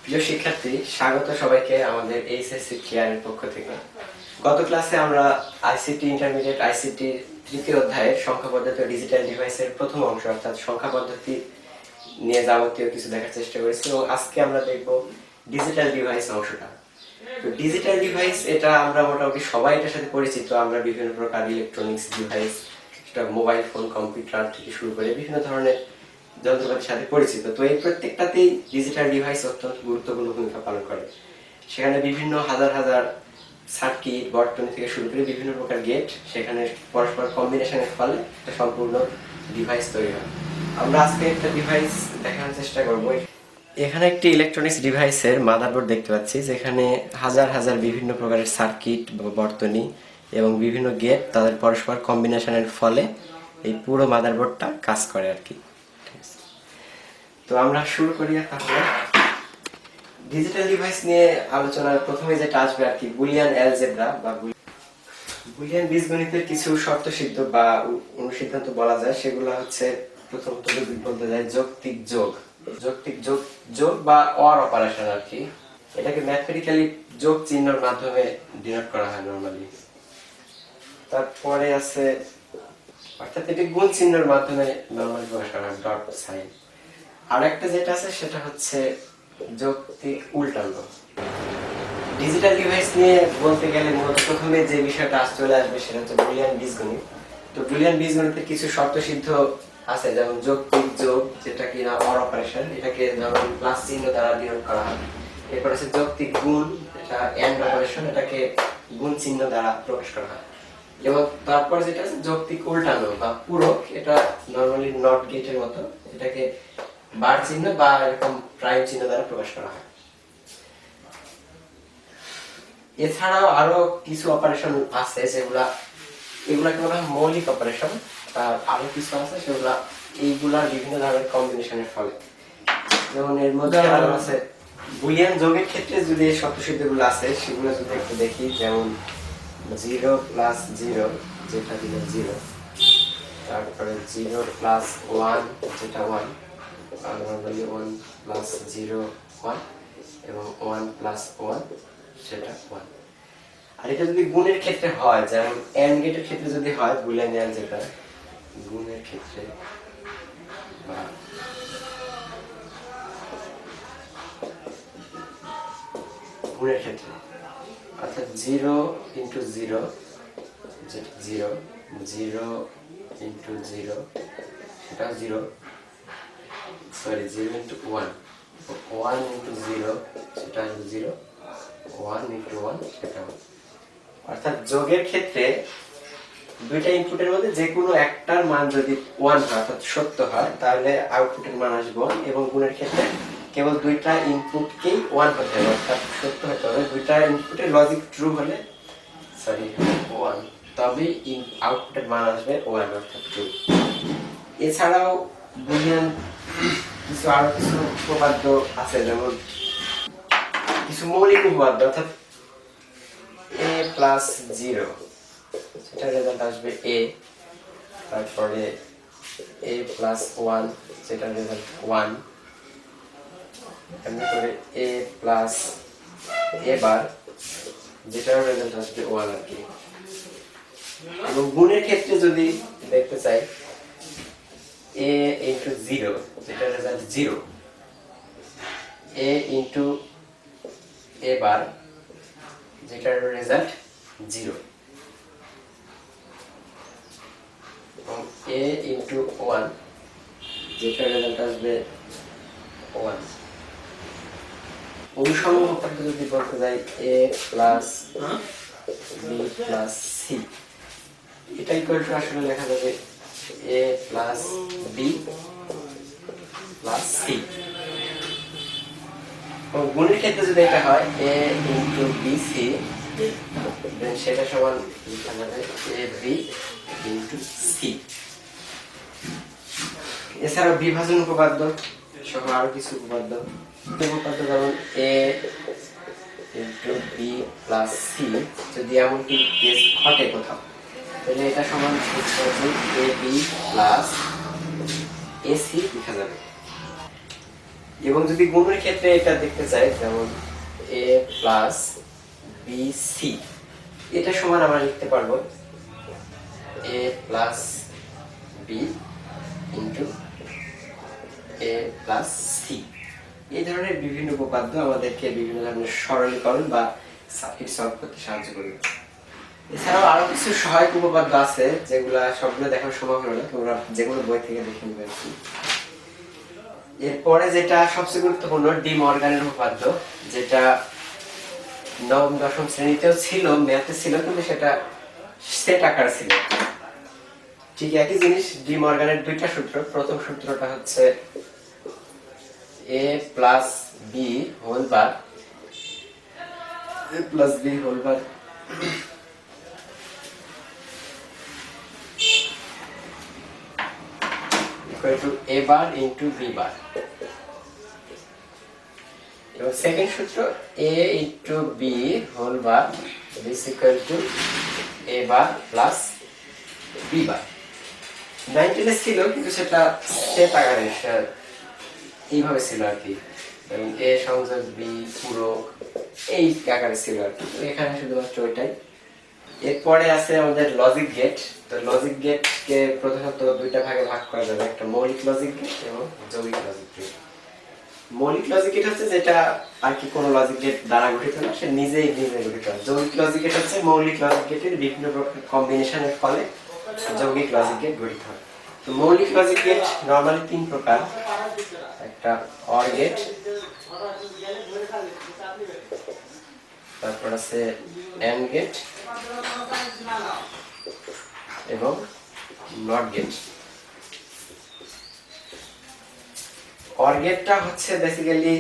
প্রিয় শিক্ষার্থী, স্বাগত সবাইকে আমাদের এইচএসসি কেয়ারের পক্ষ থেকে। গত ক্লাসে আমরা আইসিটি ইন্টারমিডিয়েট আইসিটি তৃতীয় অধ্যায়ের সংখ্যা পদ্ধতি ও ডিজিটাল ডিভাইসের প্রথম অংশ অর্থাৎ সংখ্যা পদ্ধতি নিয়ে যাবতীয় কিছু দেখার চেষ্টা করেছি এবং আজকে আমরা দেখব ডিজিটাল ডিভাইস অংশটা। তো ডিজিটাল ডিভাইস এটা আমরা মোটামুটি সবাই এটার সাথে পরিচিত। আমরা বিভিন্ন প্রকার ইলেকট্রনিক্স ডিভাইস, সেটা মোবাইল ফোন, কম্পিউটার থেকে শুরু করে বিভিন্ন ধরনের যন্ত্রপাতির সাথে পরিচিত। তো এই প্রত্যেকটাতেই ডিজিটাল ডিভাইস অত্যন্ত গুরুত্বপূর্ণ ভূমিকা পালন করে। সেখানে বিভিন্ন হাজার হাজার সার্কিট, বর্তনী থেকে শুরু করে বিভিন্ন প্রকার গেট, সেখানে পরস্পর কম্বিনেশনের ফলে একটা সম্পূর্ণ ডিভাইস তৈরি হয়। আমরা আজকে একটা ডিভাইস দেখানোর চেষ্টা করব। এখানে একটি ইলেকট্রনিক্স ডিভাইসের মাদারবোর্ড দেখতে পাচ্ছি, যেখানে হাজার হাজার বিভিন্ন প্রকারের সার্কিট বা বর্তনী এবং বিভিন্ন গেট তাদের পরস্পর কম্বিনেশনের ফলে এই পুরো মাদারবোর্ডটা কাজ করে আর কি। তো আমরা শুরু করি। তাহলে ডিজিটাল ডিভাইস নিয়ে আলোচনার প্রথমে যেটা আসবে আর কি, বুলিয়ান অ্যালজেব্রা বা বুলিয়ান বীজগণিতের কিছু শর্ত সিদ্ধ বা অনুসিদ্ধান্ত বলা যায়। সেগুলো হচ্ছে প্রথমত যদি বলতে যায় যৌক্তিক যোগ, যৌক্তিক যোগ যোগ বা অর অপারেশন আর কি। এটাকে ম্যাথমেটিক্যালি যোগ চিহ্নের মাধ্যমে ডিনোট করা হয় নরমালি। তারপরে আছে অর্থাৎ এটি গুণ চিহ্নের মাধ্যমে নরমালি প্রকাশ করা হয়, ডট সাইন। আর একটা যেটা আছে সেটা হচ্ছে যৌক্তিক উল্টানো। ডিজিটাল ডিভাইস নিয়ে বলতে গেলে মূলত প্রথমে যে বিষয়টা চলে আসবে সেটা হচ্ছে বুলিয়ান বীজগণিত। তো বুলিয়ান বীজগণিতের কিছু শর্ত সিদ্ধ আছে, যেমন যৌক্তিক যোগ, যেটা কিনা অর অপারেশন, এটাকে যেমন প্লাস চিহ্ন দ্বারা ডিনোট করা হয়। এরপর আছে যৌক্তিক গুণ, এটা এন্ড অপারেশন, এটাকে গুণ চিহ্ন দ্বারা প্রকাশ করা হয়। এবং তারপর যেটা আছে যৌক্তিক উল্টানো বা পূরক, এটা নরমালি নট গেটের মতো, এটাকে বার চিহ্ন বা এরকম প্রাইম চিহ্ন দ্বারা প্রকাশ করা হয়। এছাড়াও আরো কিছু অপারেশন আছে এগুলাকে বলা হয় মৌলিক অপারেশন। আর আরো কিছু আছে সেগুলা এইগুলার বিভিন্ন ধরনের কম্বিনেশনের ফলে। যেমন এর মধ্যে আরো আছে বুলিয়ান যোগের ক্ষেত্রে যদি এই শর্তসিদ্ধগুলো আছে সেগুলো যদি একটু দেখি, যেমন 0 প্লাস 0 যেটা দিল 0, তারপরে 0 প্লাস 1 যেটা 1, আর নরমালি 1 প্লাস 0 1 এবং 1 প্লাস 1 সেটা 1। আর এটা যদি গুণের ক্ষেত্রে হয়, যেমন এন্ড গেটের ক্ষেত্রে যদি হয় বুলিয়ান অ্যালজেব্রা, গুণের ক্ষেত্রে বা গুণের ক্ষেত্রে অর্থাৎ 0 ইন্টু 0 যেটা 0, 0 ইন্টু 0 সেটা 0, সরি 0 ইন্টু 1, 1 ইন্টু 0 সেটা 0, 1 ইন্টু 1 সেটা 1। অর্থাৎ যোগের ক্ষেত্রে দুইটা ইনপুটের মধ্যে যে কোনো একটার মান যদি 1 হয় অর্থাৎ সত্য হয়, তাহলে আউটপুটের মান আসবে 1। এবং গুণের ক্ষেত্রে কেবল দুইটা ইনপুটকেই 1 হতে হবে অর্থাৎ সত্য হতে হবে। দুইটা ইনপুটের লজিক ট্রু হলে 1, তবে আউটপুটের মান আসবে 1 অর্থাৎ ট্রু। এছাড়াও বুলিয়ান আরো কিছু উপপাদ্য আছে, যেমন কিছু মৌলিক উপপাদ্য, অর্থাৎ a প্লাস 0 সেটার রেজাল্ট আসবে a, তারপরে a প্লাস 1 যেটার রেজাল্ট 1, এমনি করে a প্লাস a বার যেটার রেজাল্ট আসবে 1 আর কি। এবং গুণের ক্ষেত্রে যদি দেখতে চাই a ইন্টু 0 যেটার রেজাল্ট 0, a ইন্টু a বার যেটার রেজাল্ট 0 এবং a ইন্টু 1 যেটার রেজাল্ট আসবে 1। অনুসরণ উপপাদ্য যদি বলতে যাই a plus b plus c, এটা ইকুয়াল টু আসলে লেখা যাবে a plus b plus c। গুণের ক্ষেত্রে যদি এটা হয় a ইন্টু bc, দেন সেটা সমান লেখা যাবে ab ইন্টু c। এছাড়াও বিভাজন উপপাদ্য সহ আরো কিছু উপপাদ্য, যেমন a into b plus c, যদি এমনটি কেস ঘটে কোথাও, তাহলে এটা সমান ab প্লাস ac লেখা যাবে। এবং যদি গুণের ক্ষেত্রে এটা দেখতে চাই, যেমন a প্লাস বি সি, এটা সমান আমরা লিখতে পারবো a plus B into a plus C. এই ধরনের বিভিন্ন উপপাদ্য আমাদেরকে বিভিন্ন ধরনের সরলীকরণ বা সার্কিট সলভ করতে সাহায্য করবে। এছাড়াও আরো কিছু সহায়ক উপপাদ্য আছে যেগুলা সবগুলো দেখার সম্ভব হলো না, তোমরা যেগুলো বই থেকে দেখে নিবে আর কি। এরপরে যেটা সবচেয়ে গুরুত্বপূর্ণ, ডি মর্গানের উপপাদ্য, যেটা নবম দশম শ্রেণীতেও ছিল, ম্যাথে ছিল, কিন্তু সেটা সেট আকার ছিল। ঠিক একই জিনিস, ডি মর্গানের দুইটা সূত্র। প্রথম সূত্রটা হচ্ছে a plus B whole bar equal to a bar into b bar, এবং সেকেন্ড সূত্র a into b whole bar is equal to a bar plus b bar। 19 ছিল, কিন্তু সেটা সেট আকারে এইভাবে ছিল আর কি, এবং a সংযোগ b পুরো এই আকারে ছিল আর কি। তো এখানে শুধুমাত্র ওইটাই। এরপরে আছে আমাদের লজিক গেট। তো লজিক গেট কে প্রধানত দুইটা ভাগে ভাগ করা যাবে, একটা মৌলিক লজিক গেট এবং যৌগিক লজিক গেট। মৌলিক লজিক গেট হচ্ছে যেটা আর কি কোনো লজিক গেট দ্বারা গঠিত না, সে নিজেই গঠিত। যৌগিক লজিক গেট হচ্ছে মৌলিক লজিক গেটের বিভিন্ন প্রকার কম্বিনেশনের ফলে যৌগিক লজিক গেট গঠিত হয়। তো মৌলিক লজিক গেট নরমালি তিন প্রকার, একটা অর গেট, তারপর আছে এন্ড গেট এবং নট গেট। অর গেটটা হচ্ছে বেসিক্যালি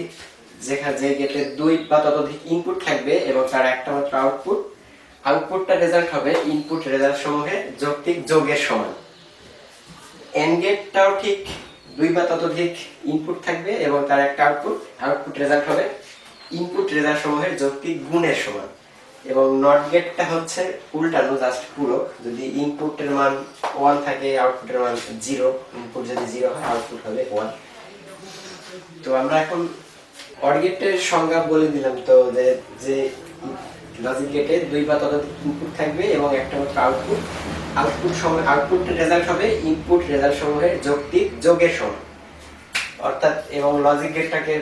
যেখানে যে গেটে দুই বা ততোধিক ইনপুট থাকবে এবং তার একটা মাত্র আউটপুট, আউটপুটটা রেজাল্ট হবে ইনপুট রেজাল্ট সমূহের যৌক্তিক যোগের সমান। এন্ড গেটটাও ঠিক দুই বা ততোধিক ইনপুট থাকবে এবং তার একটা আউটপুট, আউটপুট রেজাল্ট হবে ইনপুট রেজাল্ট সমূহের যৌক্তিক গুণের সমান। এবং নট গেটটা হচ্ছে উল্টানো, জাস্ট পুরো, যদি ইনপুটের মান 1 থাকে আউটপুটের মান 0, ইনপুট যদি 0 হয় আউটপুট হবে 1। তো আমরা এখন অর গেটের সংজ্ঞা বলে দিলাম। তো যে লজিক গেটে দুই বা ততোধিক ইনপুট থাকবে এবং একটা মাত্র আউটপুট, আউটপুট রেজাল্ট হবে ইনপুট রেজাল্ট সমূহের যৌক্তিক যোগের সমান। অর্থাৎ এবং লজিক গেটটাকে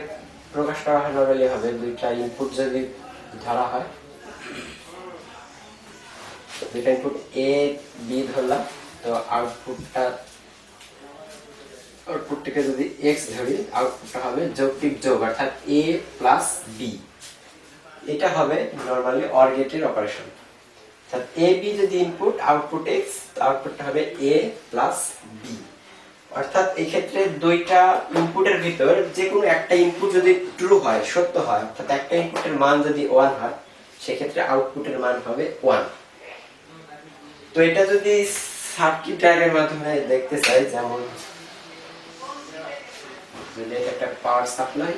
প্রকাশ করা হয় নরমালি হবে দুইটা ইনপুট যদি ধরা হয়, দুইটা ইনপুট এ বি ধরলাম, তো আউটপুটটাকে যদি x ধরি, আউটপুটটা হবে যৌক্তিক যোগ, অর্থাৎ a প্লাস b। এটা হবে নরমালি অর গেটের অপারেশন। অর্থাৎ a b যদি ইনপুট, আউটপুট x, আউটপুটটা হবে a প্লাস b। অর্থাৎ এই ক্ষেত্রে দুইটা ইনপুটের ভিতর যে কোনো একটা ইনপুট যদি ট্রু হয়, সত্য হয়, অর্থাৎ একটা ইনপুটের মান যদি 1 হয়, সেক্ষেত্রে আউটপুটের মান হবে 1। তো এটা যদি সার্কিট ডায়াগ্রামের মাধ্যমে দেখতে চাই, যেমন যদি একটা পাওয়ার সাপ্লাই,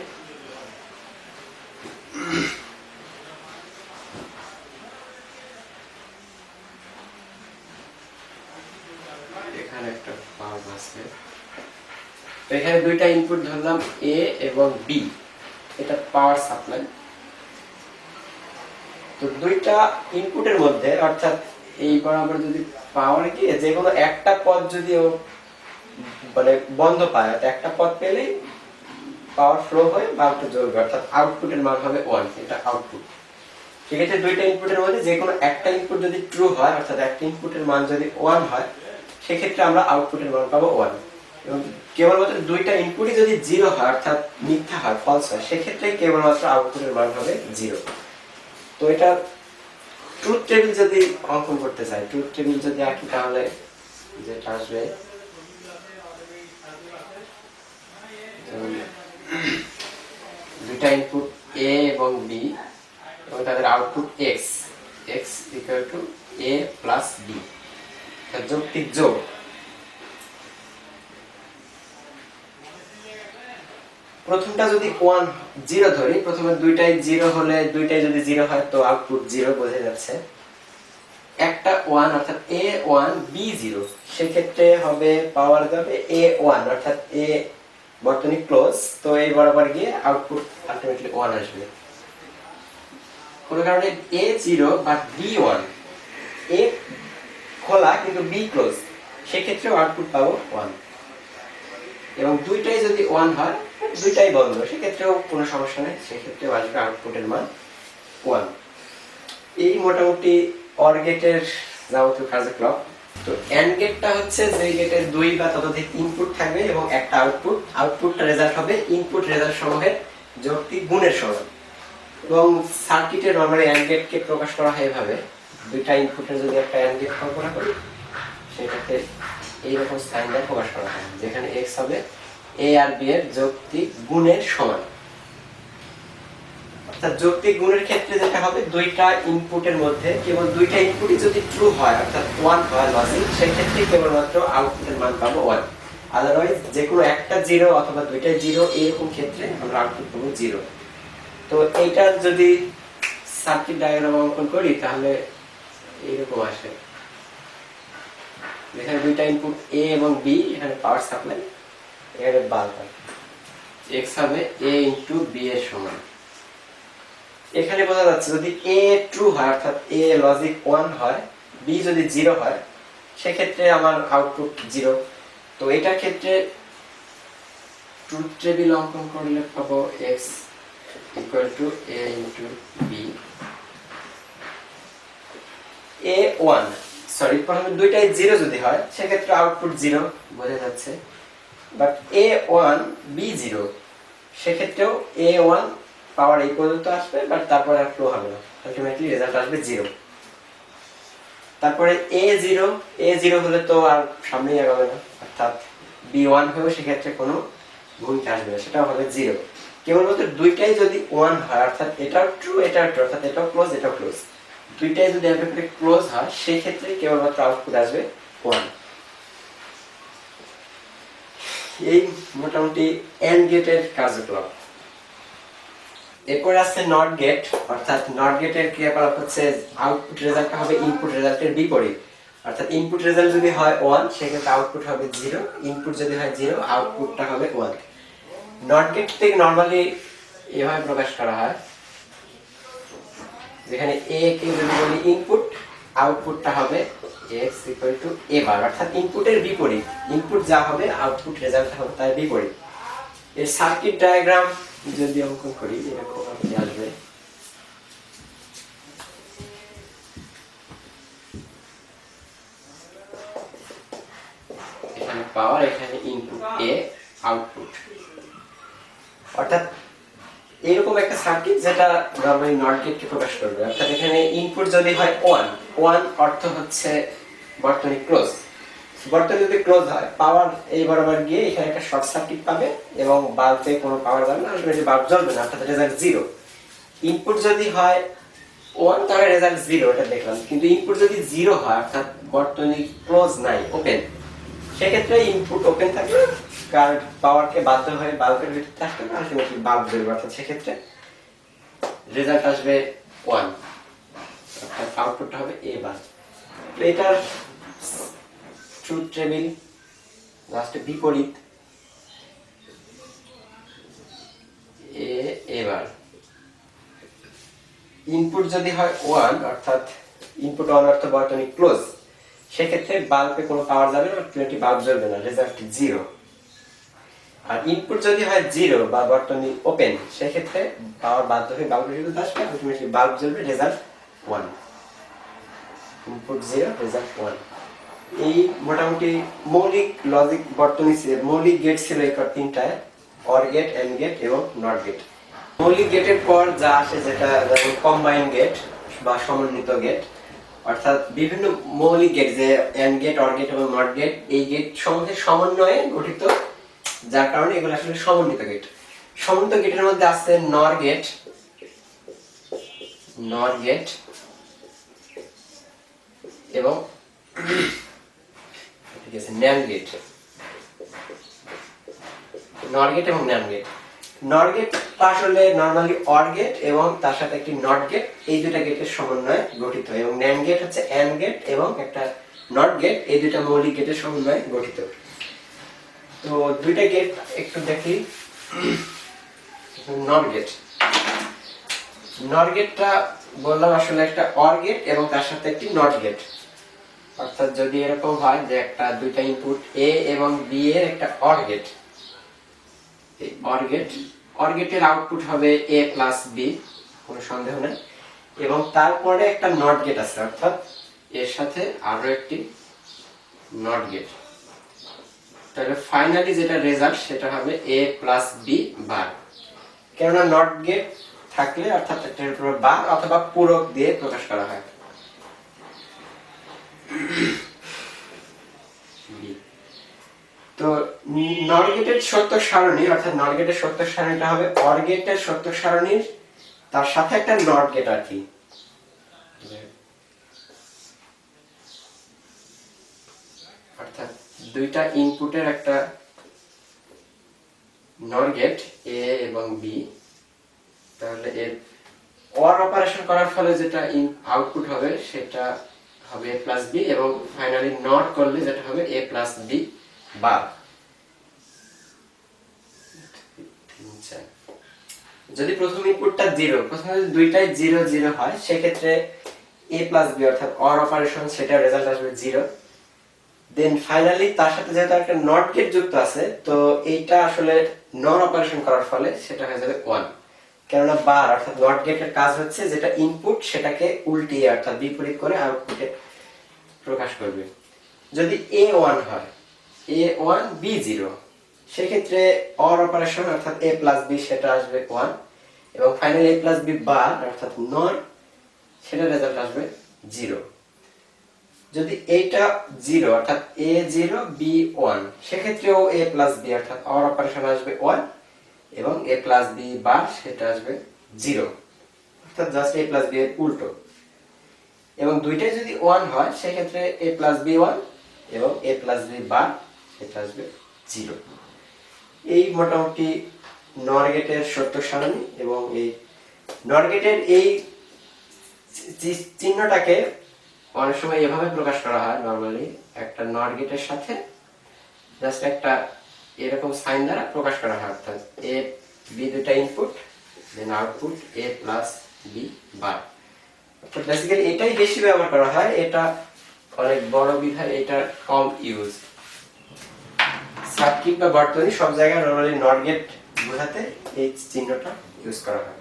এখানে একটা পাওয়ার আছে, তো এখানে দুইটা ইনপুট ধরলাম এ এবং বি, এটা পাওয়ার সাপ্লাই। তো দুইটা ইনপুটের মধ্যে, অর্থাৎ এই বরাবর যদি পাওয়ার গিয়ে যে কোনো একটা পথ যদি মানে বন্ধ পায়, একটা পথ পেলেই পাওয়ার ফ্লো হয়ে বাল্বটা জ্বলবে, অর্থাৎ আউটপুটের মান হবে 1, এটা আউটপুট। ঠিক আছে, দুইটা ইনপুটের মধ্যে যে কোনো একটা ইনপুট যদি ট্রু হয়, অর্থাৎ একটা ইনপুটের মান যদি 1 হয়, সেক্ষেত্রে আমরা আউটপুটের মান পাবো 1। এবং কেবলমাত্র দুইটা ইনপুটই যদি 0 হয়, অর্থাৎ মিথ্যা হয়, ফলস হয়, সেক্ষেত্রে কেবলমাত্র আউটপুটের মান হবে 0। তো এটা ট্রুথ টেবিল যদি অঙ্কন করতে চাই, ট্রুথ টেবিল যদি আঁকি, তাহলে যেটা আসবে দুইটা ইনপুট a এবং b এবং তাদের output x equal to a plus b, যৌক্তিক যোগ। প্রথমটা যদি 1 0 ধরি, প্রথমে দুইটাই 0 হলে, দুইটাই যদি 0 হয় তো আউটপুট 0 বোঝা যাচ্ছে। একটা 1 অর্থাৎ a1 b0, সেক্ষেত্রে হবে পাওয়ার যাবে a1, অর্থাৎ a বর্তনী ক্লোজ, তো এই বরাবর গিয়ে আউটপুট আলটিমেটলি 1 আসবে। কোনো কারণে এ 0 বা বি 1, এ খোলা কিন্তু বি ক্লোজ, সেক্ষেত্রেও আউটপুট পাবো 1। এবং দুইটাই যদি 1 হয়, দুইটাই বন্ধ, সেক্ষেত্রেও কোনো সমস্যা নেই, সেক্ষেত্রেও আসবে আউটপুটের মান 1। এই মোটামুটি অর গেটের যাবতীয় কার্যক্রম। তো এন্ড গেটটা হচ্ছে যে গেটের 2 বা ততোধিক ইনপুট থাকবে এবং একটা আউটপুট, আউটপুটটা রেজাল্ট হবে ইনপুট রেজাল্ট সমূহের যৌক্তিক গুণের সমান। এবং সার্কিটে নরমালি এন্ড গেটকে প্রকাশ করা হয় এভাবে, দুইটা ইনপুটের যদি একটা এন্ড গেট কল্পনা করি, সেটাকে এইরকম সাইন দিয়ে প্রকাশ করা হয়, যেখানে x হবে a আর b এর যৌক্তিক গুণের সমান। অর্থাৎ যৌক্তিক গুণের ক্ষেত্রে যেটা হবে, দুইটা ইনপুটের মধ্যে কেবল দুইটা ইনপুটই যদি ট্রু হয়, অর্থাৎ 1 হয় লজিক, সেই ক্ষেত্রে কেবলমাত্র আউটপুটের মান পাবো 1। আদারওয়াইজ যে কোনো একটা 0 অথবা দুইটা 0, এরকম ক্ষেত্রে আমরা আউটপুট পাবো 0। তো এইটার যদি সার্কিট ডায়াগ্রাম অঙ্কন করি, তাহলে এইরকম আসে, এখানে দুইটা ইনপুট a এবং b, এখানে পাওয়ার সাপ্লাই, এখানে বাল্ব, x হবে a ইনটু b এর সমান। এখানে বোঝা যাচ্ছে যদি a ট্রু হয়, অর্থাৎ a লজিক 1 হয়, b যদি 0 হয়, সেক্ষেত্রে আমার আউটপুট 0। তো এটার ক্ষেত্রে ট্রুথ টেবিল অঙ্কন করলে পাবো x equal to a into b। a1 sorry, প্রথমে দুইটাই 0 যদি হয়, সেক্ষেত্রে আউটপুট 0 বোঝা যাচ্ছে। বাট a1 b0, সেক্ষেত্রেও a1 পাওয়ার এই পর্যন্ত আসবে, বাট তারপর আর ফ্লো হবে না, আলটিমেটলি রেজাল্ট আসবে 0। তারপরে a0 হলে তো আর সামনেই আগাবে না, অর্থাৎ b1 হয়েও সেক্ষেত্রে কোনো ভূমিকা আসবে না, সেটাও হবে 0। কেবলমাত্র দুইটাই যদি 1 হয়, অর্থাৎ এটাও ট্রু এটাও ট্রু, অর্থাৎ এটাও ক্লোজ এটাও ক্লোজ, দুইটাই যদি একেবারে ক্লোজ হয়, সেই ক্ষেত্রে কেবলমাত্র আউটপুট আসবে 1। এই মোটামুটি এন্ড গেটের কার্যক্রম। এরপর আছে নট গেট, অর্থাৎ নট গেটের ক্রিয়াকলাপ হচ্ছে আউটপুট রেজাল্টটা হবে ইনপুট রেজাল্টের বিপরীত। অর্থাৎ ইনপুট রেজাল্ট যদি হয় 1, সেক্ষেত্রে আউটপুট হবে 0, ইনপুট যদি হয় 0, আউটপুটটা হবে 1। নট গেট থেকে নরমালি এভাবে প্রকাশ করা হয়, যেখানে a কে যদি বলি ইনপুট, আউটপুটটা হবে x ইকুয়াল টু a বার, অর্থাৎ ইনপুটের বিপরীত, ইনপুট যা হবে আউটপুট রেজাল্ট হবে তার বিপরীত। এর সার্কিট ডায়াগ্রাম যদি অঙ্কন করি, এরকম আসবে। এখানে পাওয়ার, এখানে ইনপুট a, আউটপুট, অর্থাৎ এরকম একটা সার্কিট যেটা নরমালি নট গেটকে প্রকাশ করবে। অর্থাৎ এখানে ইনপুট যদি হয় 1 অর্থ হচ্ছে বর্তনী ক্লোজ। বর্তনী যদি ক্লোজ হয়, পাওয়ার এই বরাবর গিয়ে এখানে একটা শর্ট সার্কিট পাবে এবং বাল্বে কোনো পাওয়ার যাবে না, আলটিমেটলি বাল্ব জ্বলবে না, অর্থাৎ রেজাল্ট 0। ইনপুট যদি হয় 1, তাহলে রেজাল্ট 0, এটা দেখলাম। কিন্তু ইনপুট যদি 0 হয়, অর্থাৎ বর্তনী ক্লোজ নাই, ওপেন, সেক্ষেত্রে ইনপুট ওপেন থাকবে, কারণ পাওয়ারকে বাধ্য হয়ে বাল্বের ভিতরে আসবে না, আলটিমেটলি বাল্ব জ্বলবে, অর্থাৎ সেক্ষেত্রে রেজাল্ট আসবে 1, অর্থাৎ আউটপুটটা হবে a বার। তো এটার ট্রুথ টেবিল লাস্টে বিপরীত, a বার। ইনপুট যদি হয় 1, অর্থাৎ ইনপুট 1 অর্থ বর্তনী ক্লোজ, সেক্ষেত্রে বাল্বে কোনো পাওয়ার যাবে না, আলটিমেটলি বাল্ব জ্বলবে না, রেজাল্ট 0। আর ইনপুট যদি হয় 0 বা বর্তনী ওপেন, সেক্ষেত্রে পাওয়ার বাধ্য হয়ে বাল্বের ভিতরে আসবে, আলটিমেটলি বাল্ব জ্বলবে, রেজাল্ট 1। Input 0, result 1। এই মোটামুটি মৌলিক লজিক বর্তনী মৌলিক গেট ছিল এই তিনটায়, অর গেট, এন্ড গেট এবং নট গেট। মৌলিক গেটের পর যা আসে, যেটা যেমন কম্বাইন গেট বা সমন্বিত গেট, অর্থাৎ বিভিন্ন মৌলিক গেট, যে এন্ড গেট, অর গেট এবং নট গেট, এই গেট সমূহের সমন্বয়ে গঠিত, যার কারণে এগুলো আসলে সমন্বিত গেট। সমন্বিত গেটের মধ্যে আছে নর গেট, এবং ন্যান্ড গেট। নর গেট এবং ন্যান্ড গেট। নর গেট আসলে নরমালি অর গেট এবং তার সাথে একটি নট গেট, এই দুটা গেটের সমন্বয়ে গঠিত, এবং ন্যান্ড গেট হচ্ছে এন্ড গেট এবং একটা নট গেট, এই দুটা মৌলিক গেটের সমন্বয়ে গঠিত। তো দুইটা গেট একটু দেখি। নট গেট, নট গেটটা বললাম আসলে একটা অর গেট এবং তার সাথে একটি নট গেট। অর্থাৎ যদি এরকম হয় যে একটা দুইটা ইনপুট এ এবং বি এর একটা অর গেট, এই অর গেটের আউটপুট হবে এ প্লাস বি, কোনো সন্দেহ নেই। এবং তারপরে একটা নট গেট আছে, অর্থাৎ এর সাথে আরো একটি নট গেট। তাহলে ফাইনালি যেটা রেজাল্ট সেটা হবে এ প্লাস বি বার। কেননা নট গেট থাকলে অর্থাৎ এটার উপর বার অথবা পূরক দিয়ে প্রকাশ করা হয়। তো নট গেটের সত্য সারণী, অর্থাৎ নট গেটের সত্য সারণীটা হবে অর গেটের সত্য সারণীর তার সাথে একটা নট গেট আর কি। অর্থাৎ দুইটা ইনপুটের একটা নট গেট এ এবং বি, তাহলে এর অর অপারেশন করার ফলে যেটা আউটপুট হবে সেটা হবে এ প্লাস বি, এবং ফাইনালি নট করলে যেটা হবে এ প্লাস বি বার। যদি প্রথম ইনপুটটা জিরো, প্রথমে যদি দুইটাই জিরো জিরো হয় সেক্ষেত্রে এ প্লাস বি অর্থাৎ অর অপারেশন সেটা রেজাল্ট আসবে জিরো। দেন ফাইনালি তার সাথে যেহেতু একটা নট গেট যুক্ত আছে, তো এইটা আসলে নর অপারেশন করার ফলে সেটা হয়ে যাবে ওয়ান। কেননা বার অর্থাৎ নট গেটের কাজ হচ্ছে যেটা ইনপুট সেটাকে উল্টিয়ে অর্থাৎ বিপরীত করে আউটপুটে প্রকাশ করবে। যদি এ ওয়ান হয়, এ ওয়ান বি জিরো, সেক্ষেত্রে অর অপারেশন অর্থাৎ এ প্লাস বি সেটা আসবে ওয়ান, এবং ফাইনালি এ প্লাস বি বার অর্থাৎ নর সেটা রেজাল্ট আসবে জিরো। যদি এইটা জিরো অর্থাৎ এ জিরো বি ওয়ান, সেক্ষেত্রেও এ প্লাস বি অর্থাৎ অর অপারেশন আসবে ওয়ান, এবং এ প্লাস বি বার সেটা আসবে জিরো, অর্থাৎ জাস্ট এ প্লাস বি এর উল্টো। এবং দুইটাই যদি ওয়ান হয় সেক্ষেত্রে এ প্লাস বি ওয়ান এবং এ প্লাস বি বার সেটা আসবে জিরো। এই মোটামুটি নর গেটের সত্য সারণী। এবং এই নর গেটের এই চিহ্নটাকে অনেক সময় এভাবে প্রকাশ করা হয়, নরমালি একটা নট গেটের সাথে জাস্ট একটা এরকম সাইন দ্বারা প্রকাশ করা হয়, অর্থাৎ এ বি দুটা ইনপুট দেন আউটপুট এ প্লাস বি বার। অর্থাৎ বেসিক্যালি এটাই বেশি ব্যবহার করা হয়, এটা অনেক বড় বিধায় এটা কম ইউজ। সার্কিট বা বর্তনী সব জায়গায় নরমালি নট গেট বোঝাতে এই চিহ্নটা ইউজ করা হয়।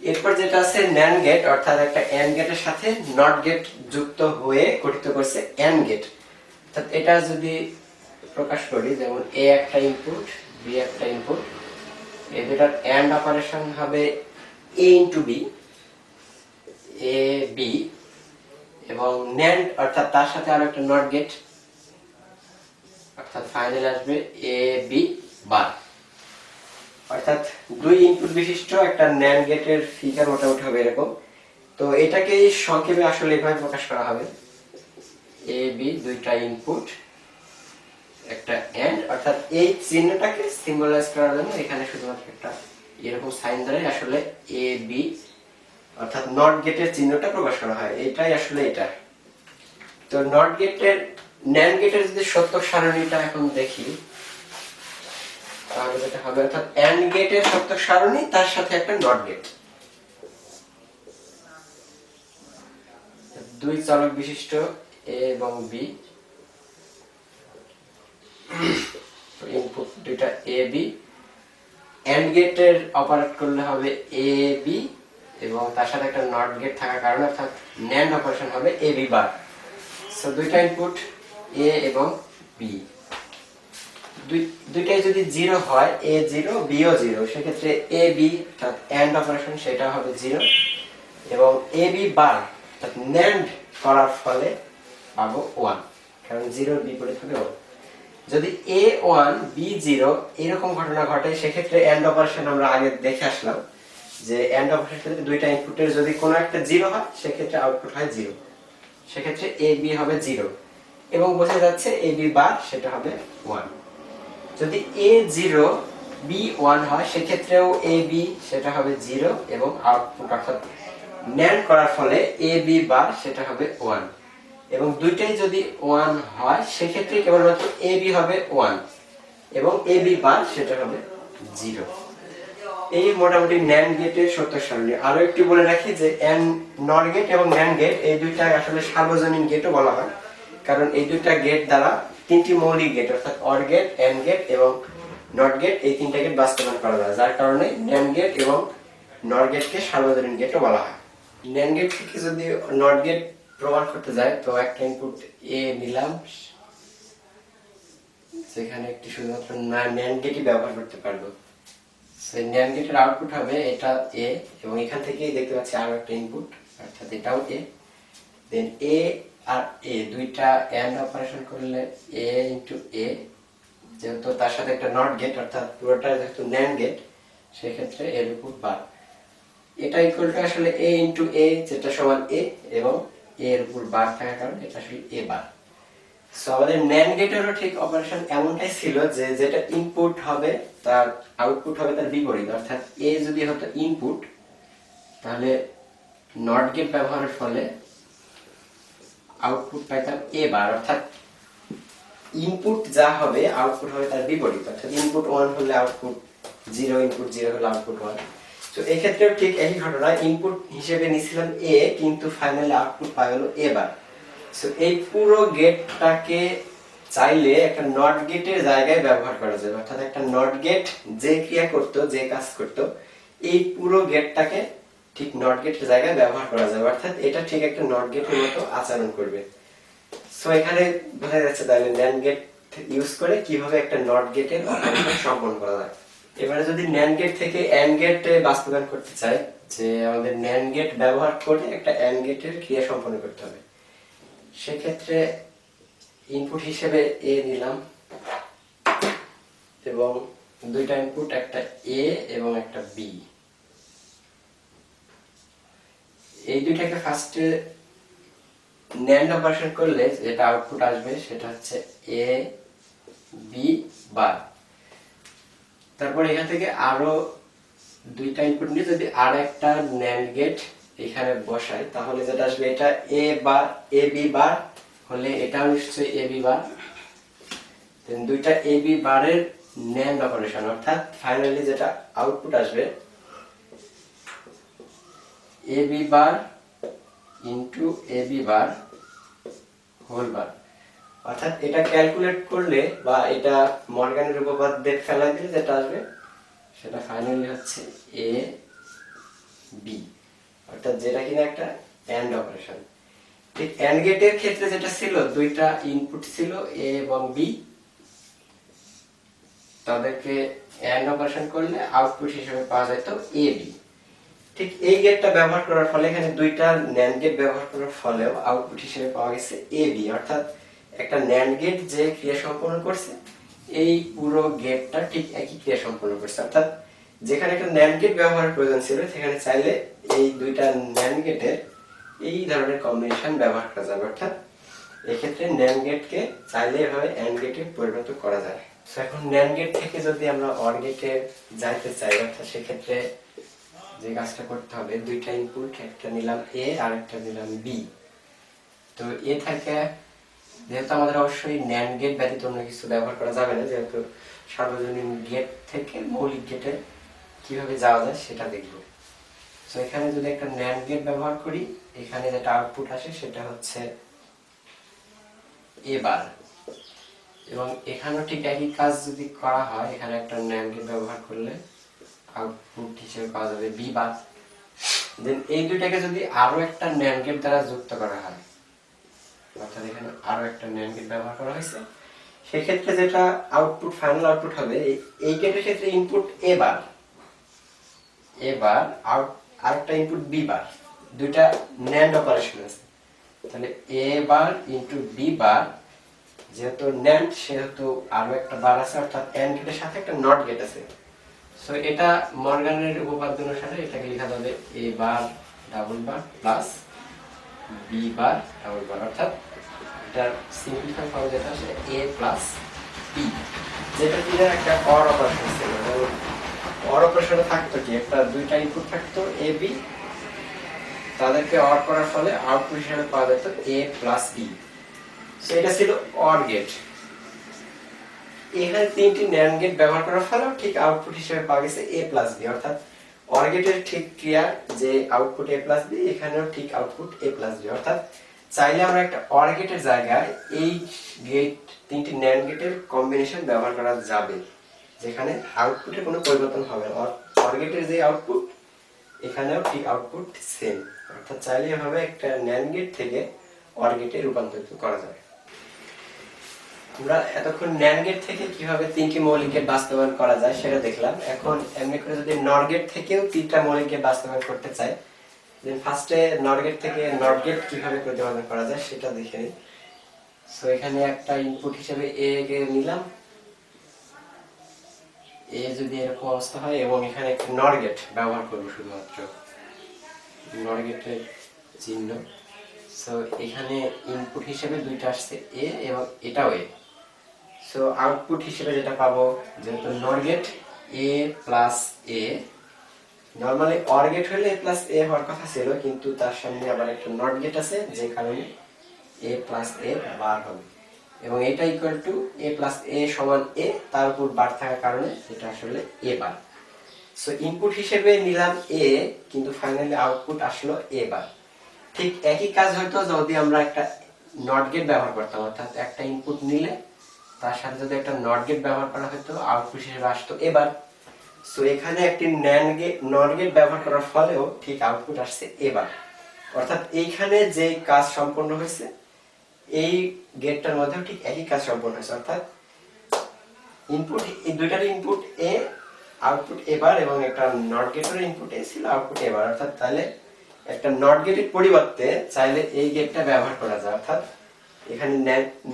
এরপর যেটা আছে ন্যান্ড গেট, অর্থাৎ একটা এন্ড গেটের সাথে নট গেট যুক্ত হয়ে গঠিত করছে এন্ড গেট। অর্থাৎ এটা যদি প্রকাশ করি, যেমন এ একটা ইনপুট বি একটা ইনপুট, এই দুটার এন্ড অপারেশন হবে এ ইনটু বি, এ বি, এবং ন্যান্ড অর্থাৎ তার সাথে আরো একটা নট গেট, অর্থাৎ ফাইনাল আসবে এ বি বার। অর্থাৎ দুই ইনপুট বিশিষ্ট একটা ন্যান্ড গেটের ফিগার মোটামুটি হবে এরকম। তো এটাকে সংক্ষেপে আসলে এভাবে প্রকাশ করা হবে, এ বি দুইটা ইনপুট একটা এন্ড, অর্থাৎ এই চিহ্নটাকে সিম্বলাইজ করার জন্য এখানে শুধুমাত্র একটা এরকম সাইন দ্বারাই আসলে এ বি অর্থাৎ নট গেটের চিহ্নটা প্রকাশ করা হয়। এটাই আসলে এটা। তো নট গেটের ন্যান্ড গেটের যদি সত্য সারণীটা এখন দেখি, তাহলে যেটা হবে অর্থাৎ এন্ড গেটের সত্য সারণী তার সাথে একটা নট গেট, দুই চলক বিশিষ্ট এ এবং বি, ইনপুট দুইটা এ বি, এন্ড গেটের অপারেট করলে হবে এ বি এবং তার সাথে একটা নট গেট থাকার কারণে অর্থাৎ ন্যান্ড অপারেশন হবে এ বি বার। সো দুইটা ইনপুট এ এবং বি, দুইটাই যদি জিরো হয়, এ জিরো বিও জিরো, সেক্ষেত্রে এ বি অর্থাৎ এন্ড অপারেশন সেটা হবে জিরো, এবং এ বি বার অর্থাৎ ন্যান্ড করার ফলে পাবো ওয়ান, কারণ জিরোর বিপরীত হবে ওয়ান। যদি এ ওয়ান বি জিরো এরকম ঘটনা ঘটে, সেক্ষেত্রে এন্ড অপারেশন আমরা আগে দেখে আসলাম যে এন্ড অপারেশন ক্ষেত্রে দুইটা ইনপুটের যদি কোনো একটা জিরো হয় সেক্ষেত্রে আউটপুট হয় জিরো, সেক্ষেত্রে এ বি হবে জিরো, এবং বোঝা যাচ্ছে এ বি বার সেটা হবে ওয়ান। যদি এ জিরো বি ওয়ান হয় সেক্ষেত্রেও এ বি সেটা হবে জিরো, এবং আউটপুট অর্থাৎ ন্যান্ড করার ফলে এ বি বার সেটা হবে ওয়ান। এবং দুইটাই যদি 1 হয় সেক্ষেত্রে কেবলমাত্র এ বি হবে 1 এবং এ বি বার সেটা হবে 0। এই মোটামুটি ন্যান্ড গেটের সত্য সারণী। আরো একটু বলে রাখি যে নর গেট এবং ন্যান্ড গেট এই দুইটা আসলে সার্বজনীন গেটও বলা হয়, কারণ এই দুইটা গেট দ্বারা তিনটি মৌলিক গেট অর্থাৎ অর গেট, এন্ড গেট এবং নট গেট এই তিনটা গেট বাস্তবায়ন করা যায়, যার কারণে ন্যান্ড গেট এবং নর গেটকে সার্বজনীন গেটও বলা হয়। ন্যান্ড গেট থেকে যদি নট গেট প্রমাণ করতে যায় তো একটা ইনপুট এ নিলাম, সেখানে একটি শুধুমাত্র ন্যান্ড গেটই ব্যবহার করতে পারবো। ন্যান্ড গেটের আউটপুট হবে এটা এ, এবং এখান থেকেই দেখতে পাচ্ছি আরো একটা ইনপুট অর্থাৎ এটাও এ। দেন এ আর এ দুইটা এন্ড অপারেশন করলে এ ইনটু এ, যেহেতু তার সাথে একটা নট গেট অর্থাৎ পুরোটা যেহেতু ন্যান্ড গেট সেক্ষেত্রে এর উপর বার, এটা ইকুয়াল টু আসলে এ ইনটু এ যেটা সমান এ, এবং এর উপর বার থাকার কারণে এটা আসলে এ বার। সো আমাদের ন্যান্ড গেটেরও ঠিক অপারেশন এমনটাই ছিল যে যেটা ইনপুট হবে তার আউটপুট হবে তার বিপরীত, অর্থাৎ এ যদি হতো ইনপুট তাহলে নট গেট ব্যবহারের ফলে আউটপুট পাইতাম এ বার, অর্থাৎ ইনপুট যা হবে আউটপুট হবে তার বিপরীত, অর্থাৎ ইনপুট 1 হলে আউটপুট 0, ইনপুট 0 হলে আউটপুট 1। তো এই ক্ষেত্রেও ঠিক একই ঘটনা, ইনপুট হিসেবে নিছিলাম এ কিন্তু ফাইনালি আউটপুট পাই হলো এ বার। সো এই পুরো গেটটাকে চাইলে একটা নট গেটের জায়গায় ব্যবহার করা যাবে, অর্থাৎ একটা নট গেট যে ক্রিয়া করত যে কাজ করত এই পুরো গেটটাকে ঠিক নট গেটের জায়গায় ব্যবহার করা যাবে, অর্থাৎ এটা ঠিক একটা নট গেটের মতো আচরণ করবে। সো এখানে বোঝা যাচ্ছে তাহলে ন্যান্ড গেট ইউজ করে কিভাবে একটা নট গেটের অপারেশন সম্পন্ন করা যায়। এবারে যদি ন্যান্ড গেট থেকে এন্ড গেট বাস্তবায়ন করতে চাই, যে আমাদের ন্যান্ড গেট ব্যবহার করে একটা এন্ড গেটের ক্রিয়া সম্পন্ন করতে হবে, সেক্ষেত্রে ইনপুট হিসেবে এ নিলাম এবং দুইটা ইনপুট একটা এ এবং একটা বি। এই দুইটাকে ফার্স্টে ন্যান্ড অপারেশন করলে যেটা আউটপুট আসবে সেটা হচ্ছে এ বি বার। তারপর এখান থেকে আরো দুইটা ইনপুট নিয়ে যদি আর একটা ন্যান্ড গেট এখানে বসাই তাহলে যেটা আসবে এটা এ বার এ বি বার হলে এটাও নিশ্চয়ই এ বি বার। দেন দুইটা এ বি বারের ন্যান্ড অপারেশন, অর্থাৎ ফাইনালি যেটা আউটপুট আসবে A B bar into A B bar whole bar, অর্থাৎ এটা ক্যালকুলেট করলে বা এটা মর্গানের উপপাদ্যে ফেলাই দিলে যেটা আসবে সেটা ফাইনালি হচ্ছে এ বি, অর্থাৎ যেটা কিনা একটা এন্ড অপারেশন। ঠিক এন্ড গেটের ক্ষেত্রে যেটা ছিল দুইটা ইনপুট ছিল এ এবং বি, তাদেরকে এন্ড অপারেশন করলে আউটপুট হিসেবে পাওয়া যেত এ বি। ঠিক এই গেটটা ব্যবহার করার ফলে এখানে দুইটা ন্যান্ড গেট ব্যবহার করার ফলেও আউটপুট হিসেবে পাওয়া গেছে এ বি, অর্থাৎ একটা ন্যান্ড গেট যে ক্রিয়া সম্পন্ন করছে এই পুরো গেটটা ঠিক একই ক্রিয়া সম্পন্ন করছে, অর্থাৎ যেখানে একটা ন্যান্ড গেট ব্যবহারের প্রয়োজন ছিল সেখানে চাইলে এই দুইটা ন্যান্ড গেটের এই ধরনের কম্বিনেশন ব্যবহার করা যাবে, অর্থাৎ এক্ষেত্রে ন্যান্ড গেটকে চাইলে এভাবে এন্ড গেটে পরিণত করা যায়। সো এখন ন্যান্ড গেট থেকে যদি আমরা অর গেটে যাইতে চাই, অর্থাৎ সেক্ষেত্রে যে কাজটা করতে হবে দুইটা ইনপুট একটা নিলাম এ আর একটা নিলাম বি। তো এ থেকে যেহেতু আমাদের অবশ্যই ন্যান্ড গেট ব্যতীত অন্য কিছু ব্যবহার করা যাবে না, যেহেতু সার্বজনীন গেট থেকে মৌলিক গেটে কিভাবে যাওয়া যায় সেটা দেখব। তো এখানে যদি একটা ন্যান্ড গেট ব্যবহার করি এখানে যেটা আউটপুট আসে সেটা হচ্ছে এ বার, এবং এখানেও ঠিক একই কাজ যদি করা হয় এখানে একটা ন্যান্ড গেট ব্যবহার করলে আউটপুট হিসেবে পাওয়া যাবে বি বার। দেন এই দুইটাকে যদি আরো একটা ন্যান্ড গেট দ্বারা যুক্ত করা হয়, অর্থাৎ এখানে আরো একটা ন্যান্ড গেট ব্যবহার করা হয়েছে, সেক্ষেত্রে যেটা আউটপুট ফাইনাল আউটপুট হবে এই গেটের ক্ষেত্রে ইনপুট এ বার আউট আরেকটা ইনপুট বি বার, দুইটা ন্যান্ড অপারেশন আছে, তাহলে এ বার ইনটু বি বার, যেহেতু ন্যান্ড সেহেতু আরো একটা বার আছে, অর্থাৎ এন্ড গেটের সাথে একটা নট গেট আছে। সো এটা মর্গানের উপপাদ্য অনুসারে এটাকে লেখা যাবে A bar double bar plus B bar double bar, অর্থাৎ এটার সিম্পলিফাই ফর্ম যেটা আছে এ প্লাস বি, যেটা কিনা একটা অর অপারেশন ছিল। অর অপারেশনে থাকতো কি একটা দুইটা ইনপুট থাকতো এ বি তাদেরকে অর করার ফলে আউটপুট হিসেবে পাওয়া যেত a প্লাস বি। সো এটা ছিল অর গেট। এখানে তিনটি ন্যান্ড গেট ব্যবহার করার ফলেও ঠিক আউটপুট হিসেবে পাওয়া গেছে a প্লাস বি, অর্থাৎ অর গেটের ঠিক ক্রিয়া যে আউটপুট a প্লাস বি, এখানেও ঠিক আউটপুট a প্লাস বি। অর্থাৎ চাইলে আমরা একটা অর গেটের জায়গায় এই গেট তিনটি ন্যান্ড গেটের কম্বিনেশন ব্যবহার করা যাবে, যেখানে আউটপুটের কোনো পরিবর্তন হবে না। অর গেটের যে আউটপুট এখানেও ঠিক আউটপুট সেম, অর্থাৎ চাইলে এভাবে একটা ন্যান্ড গেট থেকে অর গেটে রূপান্তরিত করা যায়। আমরা এতক্ষণ ন্যান্ড গেট থেকে কিভাবে তিনটি মৌলিক গেট বাস্তবায়ন করা যায় সেটা দেখলাম। এখন এমনি করে যদি নর গেট থেকেও তিনটা মৌলিক গেট বাস্তবায়ন করতে চাই, দেন ফার্স্টে নর গেট থেকে নট গেট কিভাবে প্রতিপাদন করা যায় সেটা দেখে নিই। সো এখানে একটা ইনপুট হিসেবে এ কে নিলাম, এ যদি এরকম অবস্থা হয়, এবং এখানে একটা নর গেট ব্যবহার করব, শুধুমাত্র নর গেটের চিহ্ন। সো এখানে ইনপুট হিসেবে দুইটা আসছে এ এবং এটাও এ। সো আউটপুট হিসেবে যেটা পাবো, যেহেতু NOR gate A plus A, normally OR gate হলে এ প্লাস এ হওয়ার কথা ছিল, কিন্তু তার সামনে আবার একটা নট গেট আছে, যে কারণে এ প্লাস এ বার হবে, এবং এটা ইকুয়াল টু এ প্লাস এ সমান এ, তার উপর বার থাকার কারণে এটা আসলে এ বার। সো ইনপুট হিসেবে নিলাম এ, কিন্তু ফাইনালি আউটপুট আসলো এ বার। ঠিক একই কাজ হয়তো যদি আমরা একটা নট গেট ব্যবহার করতাম, অর্থাৎ একটা ইনপুট নিলে তার সাথে যদি একটা নট গেট ব্যবহার করা হতো, আউটপুট হিসেবে আসতো এবার। সো এখানে একটি ন্যান্ড গেট নট গেট ব্যবহার করার ফলেও ঠিক আউটপুট আসছে এবার, অর্থাৎ এইখানে যে কাজ সম্পন্ন হয়েছে এই গেটটার মধ্যেও ঠিক একই কাজ সম্পন্ন হয়েছে, অর্থাৎ ইনপুট, এই দুইটার ইনপুট এ, আউটপুট এবার, এবং একটা নট গেটের ইনপুট এ ছিল, আউটপুট এবার। অর্থাৎ তাহলে একটা নট গেটের পরিবর্তে চাইলে এই গেটটা ব্যবহার করা যায়, অর্থাৎ এখানে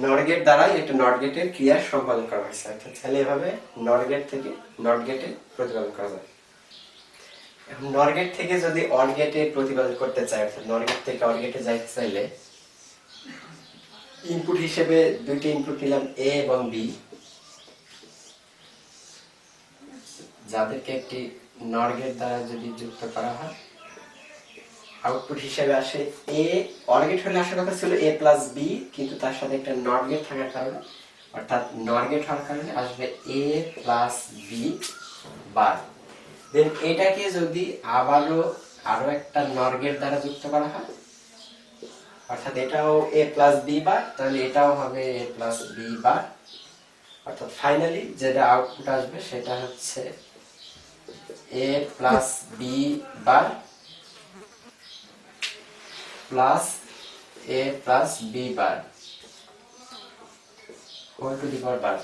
নট গেট দ্বারাই একটা নট গেটের ক্রিয়া সম্পাদন করা হয়েছে, অর্থাৎ তাহলে এভাবে নট গেট থেকে নট গেটে প্রতিপাদন করা যায়। এখন নট গেট থেকে যদি অর গেটে প্রতিপাদন করতে চাই, অর্থাৎ নট গেট থেকে অর গেটে যাইতে চাইলে ইনপুট হিসেবে দুইটি ইনপুট নিলাম এ এবং বি, যাদেরকে একটি নট গেট দ্বারা যদি যুক্ত করা হয়, আউটপুট হিসেবে আসে এ। অর গেট হলে আসার কথা ছিল এ প্লাস বি, কিন্তু তার সাথে একটা নট গেট থাকার কারণে, অর্থাৎ নট গেট হওয়ার কারণে আসবে এ প্লাস বি বার। দেন এটাকে যদি আরো একটা নট গেট দ্বারা যুক্ত করা হয়, অর্থাৎ এটাও এ প্লাস বি বার, তাহলে এটাও হবে এ প্লাস বি বার, অর্থাৎ ফাইনালি যেটা আউটপুট আসবে সেটা হচ্ছে A plus B bar plus A plus B bar whole to the power bar.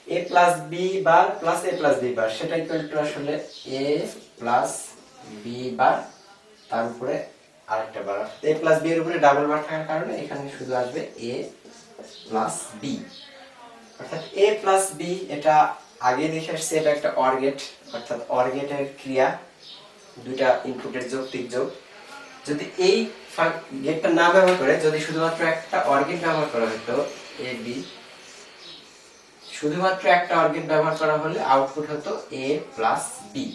A plus B bar plus A plus B bar, সেটা ইকুয়াল টু আসলে এ প্লাস বি বার, তার উপরে আরেকটা বার। এ প্লাস বি এর উপরে double বার থাকার কারণে এখানে শুধু আসবে এ প্লাস বি, অর্থাৎ এ প্লাস বি। এটা আগে দেখে আসছে, এটা একটা অর গেট, অর্থাৎ অর গেটের ক্রিয়া দুইটা ইনপুটের যৌক্তিক যোগ। যদি এই গেটটা না ব্যবহার করে, যদি শুধুমাত্র একটা অর গেট ব্যবহার করা হতো এ বি, শুধুমাত্র একটা অর গেট ব্যবহার করা হলে আউটপুট হতো এ প্লাস বি,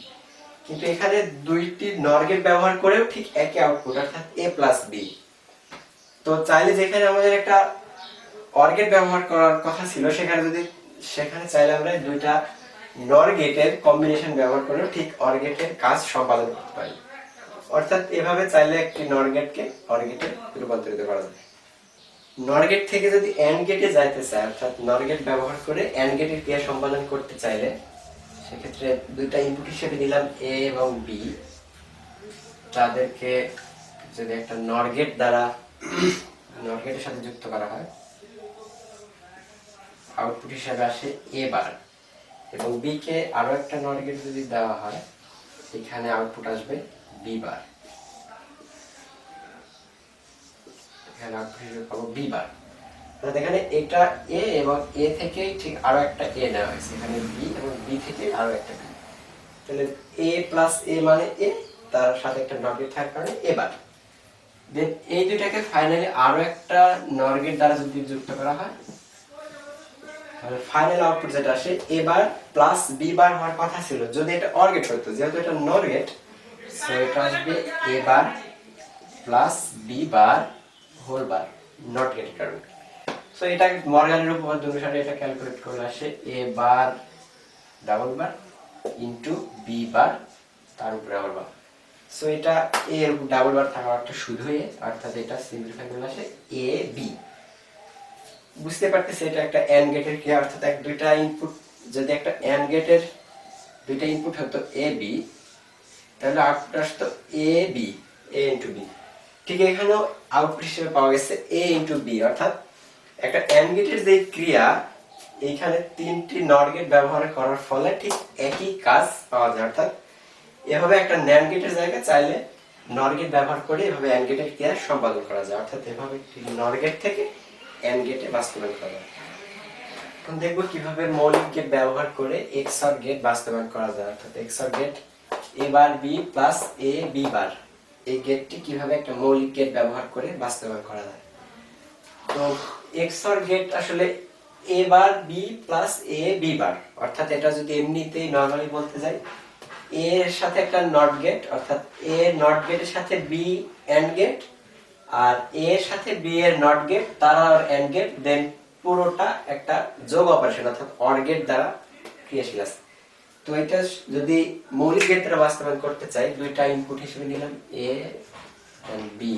কিন্তু এখানে দুইটি নর গেট ব্যবহার করেও ঠিক একই আউটপুট, অর্থাৎ এ প্লাস বি। তো চাইলে যেখানে আমাদের একটা অর গেট ব্যবহার করার কথা ছিল, সেখানে চাইলে আমরা দুইটা নর গেটের কম্বিনেশন ব্যবহার করে ঠিক অর গেটের কাজ সম্পাদন করতে পারি, অর্থাৎ এভাবে চাইলে একটি নর গেটকে অর গেটে রূপান্তরিত করা যায়। নর গেট থেকে যদি এন্ড গেটে যাইতে চাই, অর্থাৎ নর গেট ব্যবহার করে এন্ড গেটের ক্রিয়া সম্পাদন করতে চাইলে, সেক্ষেত্রে দুইটা ইনপুট হিসেবে নিলাম এ এবং বি, তাদেরকে যদি একটা নর গেট দ্বারা নর গেটের সাথে যুক্ত করা হয়, আউটপুট হিসেবে আসে এ বার, এবং বি কে আরো একটা নর গেট যদি দেওয়া হয়, এখানে আউটপুট আসবে বি বার, এখানে আউটপুট হিসেবে পাবো বি বার। এখানে এটা এ এবং এ থেকে ঠিক আরো একটা এ নেওয়া হয়েছে, এখানে বি এবং বি থেকে আরো একটা বি, তাহলে এ প্লাস এ মানে এ, তার সাথে একটা নট গেট থাকার কারণে এ বার। দেন এই দুইটাকে ফাইনালি আরো একটা নট গেট দ্বারা যদি যুক্ত করা হয়, তাহলে ফাইনাল আউটপুট যেটা আসে এ বার প্লাস বি বার হওয়ার কথা ছিল যদি এটা অর গেট হতো, যেহেতু এটা নট গেট, সো এটা আসবে A bar plus B bar whole bar NOT গেটের কারণে। সো এটা মর্গানের উপপাদ্য অনুসারে এটা ক্যালকুলেট করে আসে A bar double bar into B bar তার উপরে আবার বার। সো এটা এ এর ডাবল বার থাকা একটা শুধু এ, অর্থাৎ এটা সিম্পলিফাই করে আসে এ বি। বুঝতে পারতেছি এটা একটা এন্ড গেটের ক্রিয়া, অর্থাৎ এক দুইটা ইনপুট, যদি একটা এন্ড গেটের দুইটা ইনপুট হতো এ বি, তাহলে আউটপুট আসতো A B, A into B. ঠিক এখানেও আউটপুট হিসেবে পাওয়া গেছে এ ইন্টু বি, অর্থাৎ একটা এন্ড গেটের যে ক্রিয়া এইখানে তিনটি নট গেট ব্যবহার করার ফলে ঠিক একই কাজ পাওয়া যায়। অর্থাৎ এভাবে একটা ন্যান্ড গেটের জায়গায় চাইলে নট গেট ব্যবহার করে এভাবে এন্ড গেটের ক্রিয়া সম্পাদন করা যায়, অর্থাৎ এভাবে নট গেট থেকে এন্ড গেটে বাস্তবায়ন করা যায়। এখন দেখবো কিভাবে মৌলিক গেট ব্যবহার করে এক্সঅর গেট বাস্তবায়ন করা যায়, অর্থাৎ XOR gate A bar B plus A B bar, এই গেটটি কিভাবে একটা মৌলিক গেট ব্যবহার করে বাস্তবায়ন করা যায়। তো এক্সঅর গেট আসলে এ bar B plus A B বার, অর্থাৎ এটা যদি এমনিতেই নরমালি বলতে যাই, এ এর সাথে একটা নট গেট, অর্থাৎ এ নট গেটের সাথে বি এন্ড গেট, আর এ এর সাথে বি এর নট গেট তারা এন্ড গেট, দেন পুরোটা একটা যোগ অপারেশন অর্থাৎ অর গেট দ্বারা ক্রিয়াশীল আছে। তো এটা যদি মৌলিক গেট দ্বারা বাস্তবায়ন করতে চাই, দুইটা ইনপুট হিসেবে নিলাম এ এন্ড বি,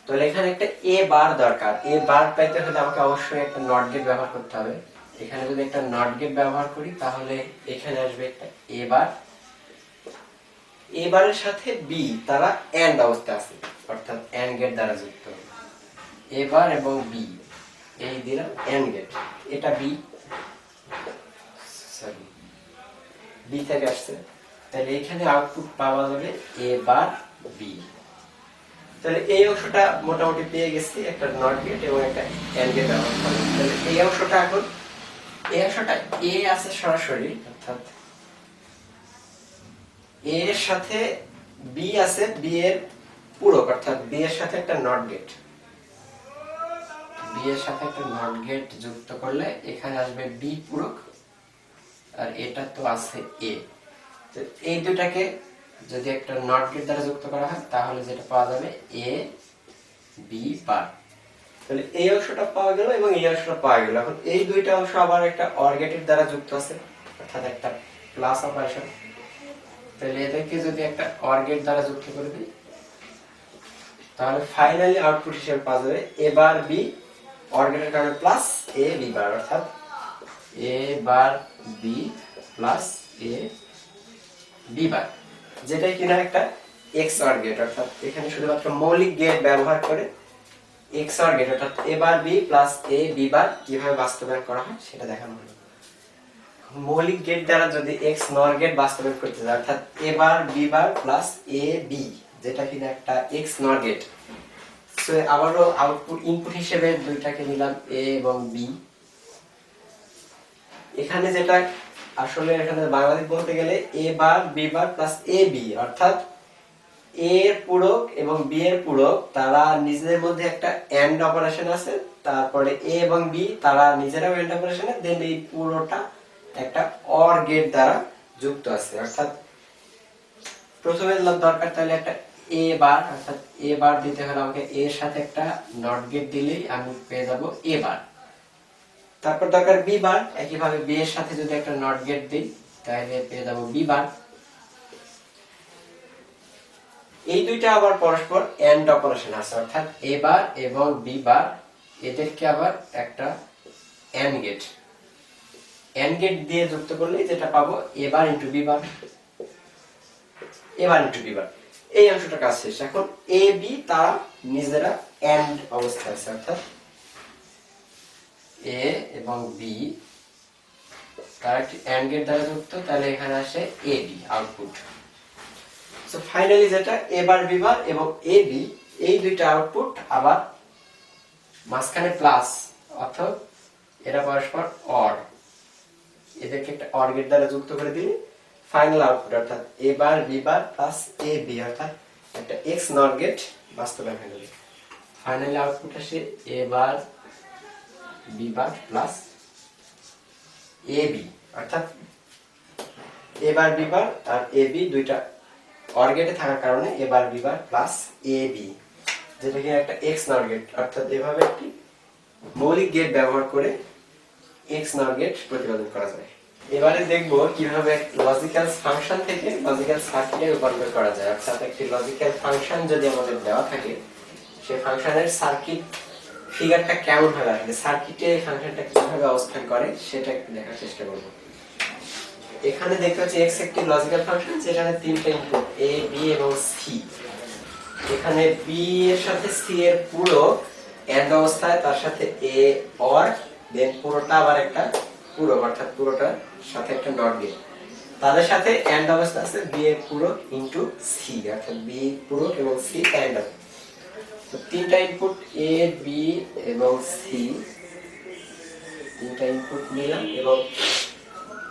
তাহলে এখানে একটা এ বার দরকার। এ বার পাইতে হলে আমাকে অবশ্যই একটা নট গেট ব্যবহার করতে হবে। এখানে যদি একটা নট গেট ব্যবহার করি তাহলে এখানে আসবে একটা এ বার, এ বারের সাথে বি তারা এন্ড অবস্থা আছে, অর্থাৎ এন্ড গেট দ্বারা যুক্ত। এ বার এবং বি এই দিলাম এন্ড গেট, এটা বি, সরি বি থেকে আসছে, তাহলে এখানে আউটপুট পাওয়া যাবে এ বার বি। তাহলে এই অংশটা মোটামুটি পেয়ে গেছি, একটা নট গেট এবং একটা এন্ড গেট ব্যবহার করে। তাহলে এই অংশটা এখন এই অংশটা এ আছে সরাসরি, অর্থাৎ এ এর সাথে বি আছে, বি এর পূরক, অর্থাৎ বি এর সাথে একটা নট গেট, বি এর সাথে একটা নট গেট যুক্ত করলে এখানে আসবে বি পূরক, আর এটা তো আছে এ। তো এই দুটাকে যদি একটা নট গেট দ্বারা যুক্ত করা হয় তাহলে যেটা পাওয়া যাবে এ বি বার। তাহলে এই অংশটা পাওয়া গেল এবং এই অংশটা পাওয়া গেল। এখন এই দুইটা অংশ আবার একটা অর গেটের দ্বারা যুক্ত আছে, অর্থাৎ একটা প্লাস অপারেশন। তাহলে এদেরকে যদি একটা অর গেট দ্বারা যুক্ত করে দিই তাহলে ফাইনালি আউটপুট হিসেবে পাওয়া যাবে এ বার বি অর গেটের কারণে প্লাস এ বি বার, অর্থাৎ এ bar B plus A B বার, যেটাই কিনা একটা এক্সঅর গেট, অর্থাৎ এখানে শুধুমাত্র মৌলিক গেট ব্যবহার করে এক্সঅর গেট অর্থাৎ এ bar B plus A B বার কিভাবে বাস্তবায়ন করা হয় সেটা দেখানো হলো। মৌলিক গেট দ্বারা যদি এক্স নর গেট বাস্তবায়ন করতে যায়, অর্থাৎ এ bar B bar plus A B, যেটা কিনা একটা এক্স নর গেট। সো আবারও আউটপুট ইনপুট হিসেবে দুইটাকে নিলাম এ এবং বি। এখানে যেটা আসলে এখানে বাংলাদেশ বলতে গেলে এ bar B bar plus A B, অর্থাৎ এ এর পূরক এবং বি এর পূরক তারা নিজেদের মধ্যে একটা এন্ড অপারেশন আছে, তারপরে এ এবং বি তারা নিজেরাও এন্ড অপারেশনে, দেন এই পুরোটা একটা অর গেট দ্বারা যুক্ত আছে। অর্থাৎ প্রথমে দরকার তাহলে একটা এ বার, অর্থাৎ এ বার দিতে হলে আমাকে এ এর সাথে একটা নট গেট দিলেই আমি পেয়ে যাব এ বার। তারপর দরকার বি বার, একইভাবে বি এর সাথে যদি একটা নট গেট দিই তাহলে পেয়ে যাব বি বার। এই দুইটা আবার পরস্পর এন্ড অপারেশন আছে, অর্থাৎ এ বার এবং বি বার এদেরকে আবার একটা এন্ড গেট দিয়ে যুক্ত করলে যেটা পাবো এ বার ইনটু বি বার, এ বার ইনটু বি বার। এই অংশটা কাজ শেষ। এখন এ বি তারা নিজেরা এন্ড অবস্থায় আছে, অর্থাৎ এ এবং বি তারা একটি এন্ড গেট দ্বারা যুক্ত, তাহলে এখানে আসে A B output. So finally যেটা এ বার বি বার এবং এ বি এই দুইটা আউটপুট আবার মাঝখানে প্লাস, অর্থাৎ এরা পরস্পর অর, এদেরকে একটা অর গেট দ্বারা যুক্ত করে দিলে ফাইনাল আউটপুট অর্থাৎ এ bar B bar plus A B, অর্থাৎ একটা এক্স নর গেট বাস্তবায়ন হয়ে গেল। ফাইনালি আউটপুট আসে A bar B bar plus A B, অর্থাৎ এ bar B bar R A B দুইটা অর গেটে থাকার কারণে এ bar B bar plus A B, যেটা কি একটা এক্স নর গেট, অর্থাৎ এভাবে একটি মৌলিক গেট ব্যবহার করে এক্স নর গেট প্রতিপাদন করা যায়। এবারে দেখব কিভাবে লজিক্যাল ফাংশন থেকে লজিক্যাল সার্কিটে রূপান্তর করা যায়। অর্থাৎ একটি লজিক্যাল ফাংশন যদি আমাদের দেওয়া থাকে, সেই ফাংশনের সার্কিট ফিগারটা কেমন হবে, আসলে সার্কিটে ফাংশনটা কিভাবে অবস্থান করে সেটা একটু দেখার চেষ্টা করব। এখানে দেখতে পাচ্ছি এক্স একটি লজিক্যাল ফাংশন যেখানে তিনটা ইনপুট এ বি এবং সি। এখানে বি এর সাথে সি এর পুরো এন্ড অবস্থায়, তার সাথে এ অর, দেন পুরোটা আবার একটা পুরো, অর্থাৎ পুরোটার সাথে একটা নট গেট, তাদের সাথে এন্ড অবস্থা আছে বি এর পুরো ইনটু সি, অর্থাৎ বি পুরো এবং সি এন্ড। তো তিনটা ইনপুট এ বি এবং সি, তিনটা ইনপুট নিলাম এবং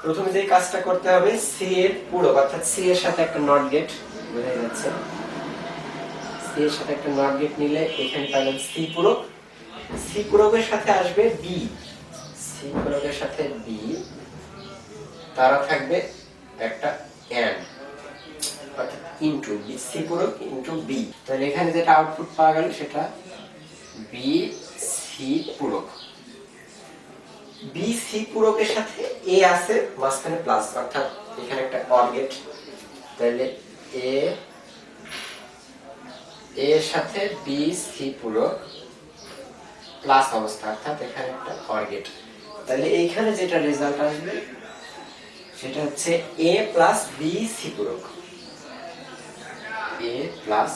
প্রথমে যে কাজটা করতে হবে সি এর পুরো, অর্থাৎ সি এর সাথে একটা নট গেট, বোঝা যাচ্ছে সি এর সাথে একটা নট গেট নিলে এখানে পাইলাম সি পূরক, সি পূরকের সাথে আসবে বি, সি পূরকের সাথে বি, তারা থাকবে একটা এন্ড, অর্থাৎ ইনটু বি, সি পূরক ইনটু বি। তাহলে এখানে যেটা আউটপুট পাওয়া গেল সেটা বি সি পূরক। বি সি পূরকের সাথে এ আছে মাঝখানে প্লাস, অর্থাৎ এখানে একটা অর গেট, তাহলে এ এর সাথে বি সি পূরক প্লাস অবস্থা, অর্থাৎ এখানে একটা অর গেট। তাহলে এইখানে যেটা রেজাল্ট আসবে সেটা হচ্ছে এ প্লাস বি সি পূরক, এ প্লাস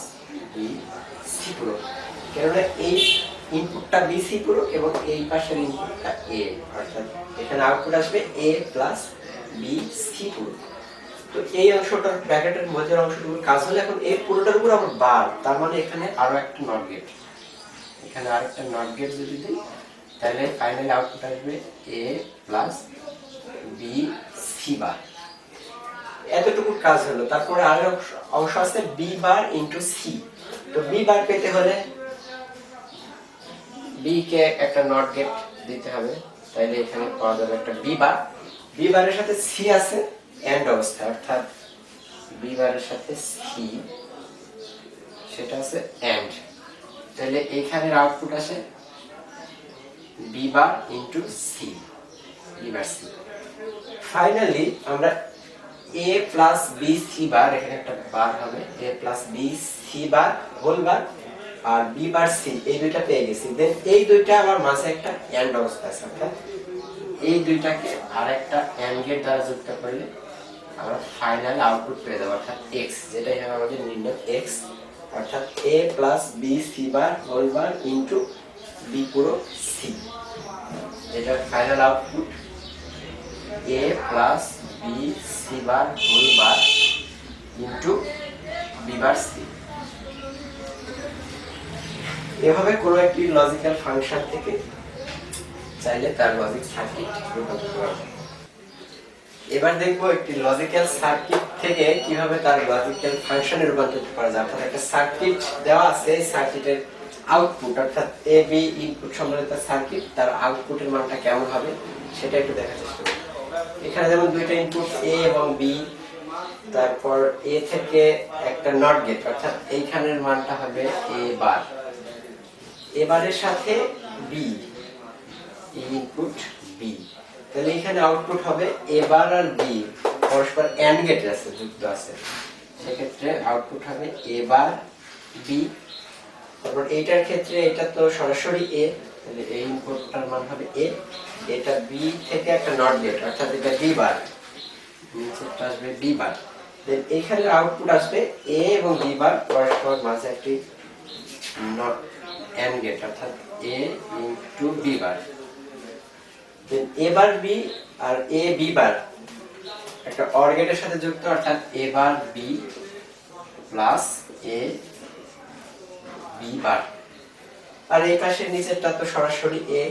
বি সি পূরক, কেননা এই ইনপুটটা বি সি পূরক এবং এই পাশের ইনপুটটা এ, অর্থাৎ এখানে আউটপুট আসবে এ প্লাস বি সি পূরক। তো এই অংশটার ব্র্যাকেটের মধ্যের অংশটুকুর কাজ হলো এখন এই পুরোটার উপর আবার বার, তার মানে এখানে আরো একটা নট গেট, এখানে আরেকটা নট গেট যদি দিই তাহলে ফাইনালি আউটপুট আসবে এ প্লাস বি সি বার। এতটুকু কাজ হলো। তারপরে আরেক অংশ আছে বি বার ইনটু সি। তো বি বার পেতে হলে বি কে একটা নট গেট দিতে হবে, তাইলে এখানে পাওয়া যাবে একটা বি বার। বি বারের সাথে সি আছে এন্ড অবস্থা, অর্থাৎ বি বারের সাথে সি সেটা আছে এন্ড, তাহলে এইখানের আউটপুট আসে B bar into C, B bar C. Finally আমরা a plus B C bar, এখানে একটা বার হবে a plus B C bar whole bar আর বি বার সি, এই দুইটা পেয়ে গেছি। দেন এই দুইটা আবার মাঝে একটা এন্ড অবস্থা আছে, অর্থাৎ এই দুইটাকে আরেকটা এন্ড গেট দ্বারা যুক্ত করলে আমরা ফাইনাল আউটপুট পেয়ে যাবো, অর্থাৎ x, যেটাই হবে আমাদের নির্ণয় x, অর্থাৎ a plus B C bar whole bar into B পুরো সি, এটা final output a plus B C bar whole bar into B bar C. এভাবে কোনো একটি লজিক্যাল ফাংশন থেকে চাইলে তার লজিক সার্কিট রূপান্তর করা যায়। এবার দেখবো একটি লজিক্যাল সার্কিট থেকে কিভাবে তার লজিক্যাল ফাংশনে রূপান্তরিত করা যায়। অর্থাৎ একটা সার্কিট দেওয়া আছে, এই সার্কিটের আউটপুট অর্থাৎ এ বি ইনপুট সম্বলিত সার্কিট, তার আউটপুটের মানটা কেমন হবে সেটা একটু দেখার চেষ্টা করি। এখানে যেমন দুইটা ইনপুট এ এবং বি, তারপর এ থেকে একটা নট গেট, অর্থাৎ এইখানের মানটা হবে এ বার, এ বারের সাথে বি ইনপুট বি, তাহলে এখানে আউটপুট হবে এ বার আর বি পরস্পর এন্ড গেট আছে, যুক্ত আছে, সেক্ষেত্রে আউটপুট হবে এ বার বি। তারপর এইটার ক্ষেত্রে এটা তো সরাসরি এ, তাহলে এই ইনপুটটার মান হবে এ, এটা বি থেকে একটা নট গেট, অর্থাৎ এটা বি বার, নিচেরটা আসবে বি বার। দেন এখানে আউটপুট আসবে এ এবং বি বার পরস্পর মাঝে একটি নট এন্ড গেট, অর্থাৎ এ ইনটু বি বার। দেন এ বার বি আর এ বি বার একটা অর গেটের সাথে যুক্ত, অর্থাৎ এ bar B plus A B বার। আর এই পাশের নিচেরটা তো সরাসরি এ,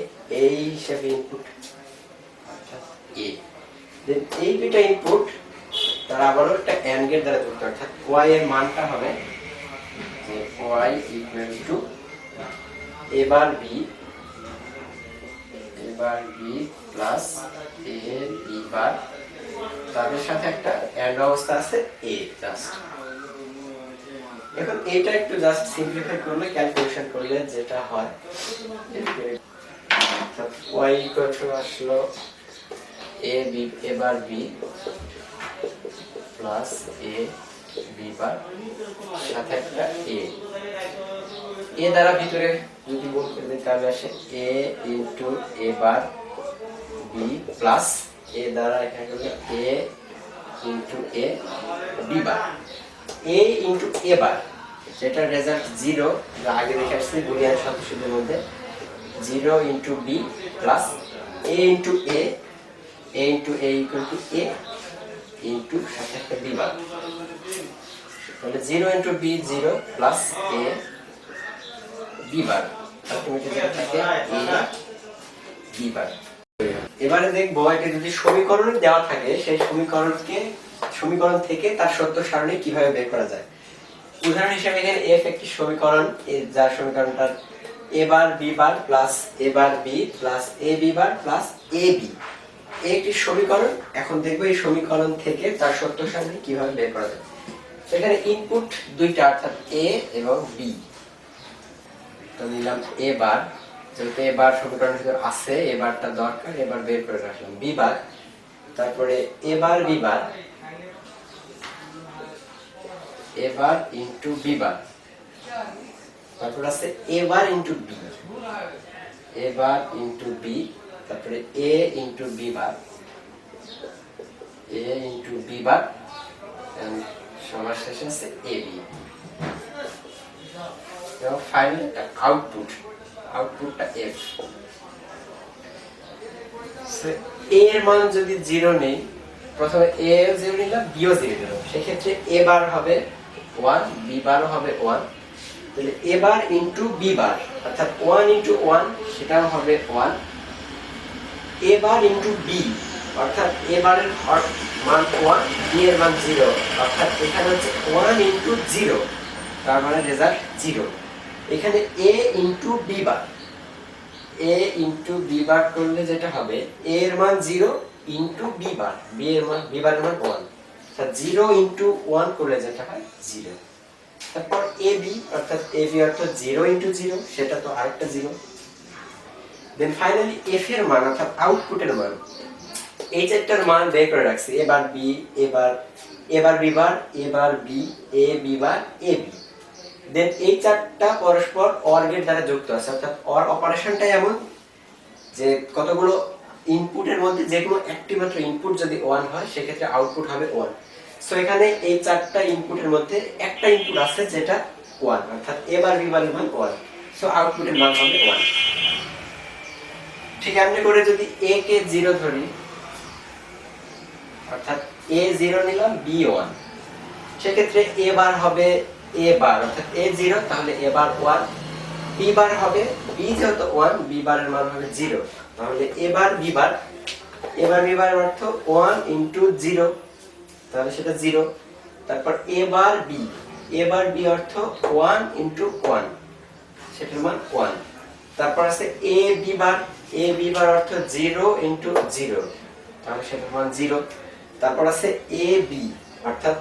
এই হিসেবে ইনপুট, অর্থাৎ এ। দেন এই দুইটা ইনপুট তারা আবারও একটা এন্ড গেট দ্বারা যুক্ত, অর্থাৎ ওয়াই এর মানটা হবে যে Y equal to A bar B plus A B bar, তাদের সাথে একটা এন্ড অবস্থা আছে এ জাস্ট। এখন এইটা একটু জাস্ট সিম্পলিফাই করলে, ক্যালকুলেশন করলে যেটা হয়, y ইকুয়াল টু আসলো a b a bar b plus a b বার সাথে একটা a দ্বারা ভিতরে যদি গুণ করে দিই তাহলে আসে a into a bar b plus a দ্বারা এখানে করলে a into a b bar a into a বার, যেটা রেজাল্ট 0, যা আগে দেখে আসছি বুলিয়ান সদস্যদের মধ্যে 0 into b plus a into a into a equal to a into সাথে একটা b বার, তাহলে 0 into b 0 plus a b bar ultimately যেটা থাকে a b বার। এবারে দেখবো এটা যদি সমীকরণে দেওয়া থাকে সেই সমীকরণ থেকে তার সত্য সারণী কিভাবে বের করা যায়। উদাহরণ হিসেবে এখানে f একটি সমীকরণ, যার সমীকরণটা a bar b bar plus a bar b plus a b bar plus a b একটি সমীকরণ। এখন দেখবো এই সমীকরণ থেকে তার সত্য সারণী কিভাবে বের করা যায়। এখানে ইনপুট দুইটা, অর্থাৎ a এবং b। তো নিলাম a বার, যেহেতু a বার সমীকরণের ভিতর আছে, a বারটা দরকার, এবার বের করে রাখলাম b বার, তারপরে a bar b bar, a bar into b bar, তারপর আছে a bar into b, a bar into b, তারপরে a into b bar, a into b bar, and সবার শেষে আছে ab। এবং ফাইনালি আউটপুটটা f। a এর মান যদি 0 নেই, প্রথমে a ও 0 নিলাম, b ও 0 নিলাম, সেই ক্ষেত্রে a বার হবে 1, b বারও হবে 1, তাহলে a বার ইনটু b বার, অর্থাৎ 1 ইনটু 1 সেটাও হবে 1, a বার ইনটু b, অর্থাৎ a বারের মান 1, b এর মান 0, অর্থাৎ এখানে হচ্ছে 1 ইনটু 0, তার মানে রেজাল্ট 0। এখানে a into b bar, a into b বার করলে যেটা হবে a এর মান 0 ইনটু b বার, b বারের মান 1, অর্থাৎ 0 ইনটু 1 করলে যেটা হয় 0। তারপর ab, অর্থাৎ ab অর্থাৎ 0 ইনটু 0, সেটা তো আরেকটা 0। দেন ফাইনালি f এর মান, অর্থাৎ আউটপুটের মান, এই চারটার মান বের করে রাখছি, a bar b, a bar b bar, a bar b, a b bar, a b। দেন এই চারটা পরস্পর অর গেট দ্বারা যুক্ত আছে, অর্থাৎ অর অপারেশনটা এমন যে কতগুলো ইনপুটের মধ্যে যে কোনো একটি মাত্র ইনপুট যদি 1 হয় সেক্ষেত্রে আউটপুট হবে 1। সো এখানে এই চারটা ইনপুটের মধ্যে একটা ইনপুট আছে যেটা 1, অর্থাৎ a বার b বারের মান 1, সো আউটপুটের মান হবে 1। ঠিক এমনি করে যদি a কে 0 ধরি, অর্থাৎ a 0 নিলাম, b 1, সেক্ষেত্রে a বার হবে a বার, অর্থাৎ a 0, তাহলে a বার 1, b বার হবে b যেহেতু 1, b বারের মান হবে 0, তাহলে a bar b bar, a bar b বারের অর্থ 1 ইনটু 0, তাহলে সেটা 0। তারপর a বার b অর্থ 1 ইনটু 1, সেটার মান 1। তারপর আছে a b বার অর্থ 0 ইনটু 0, তাহলে সেটার মান 0। তারপর আছে a b, অর্থাৎ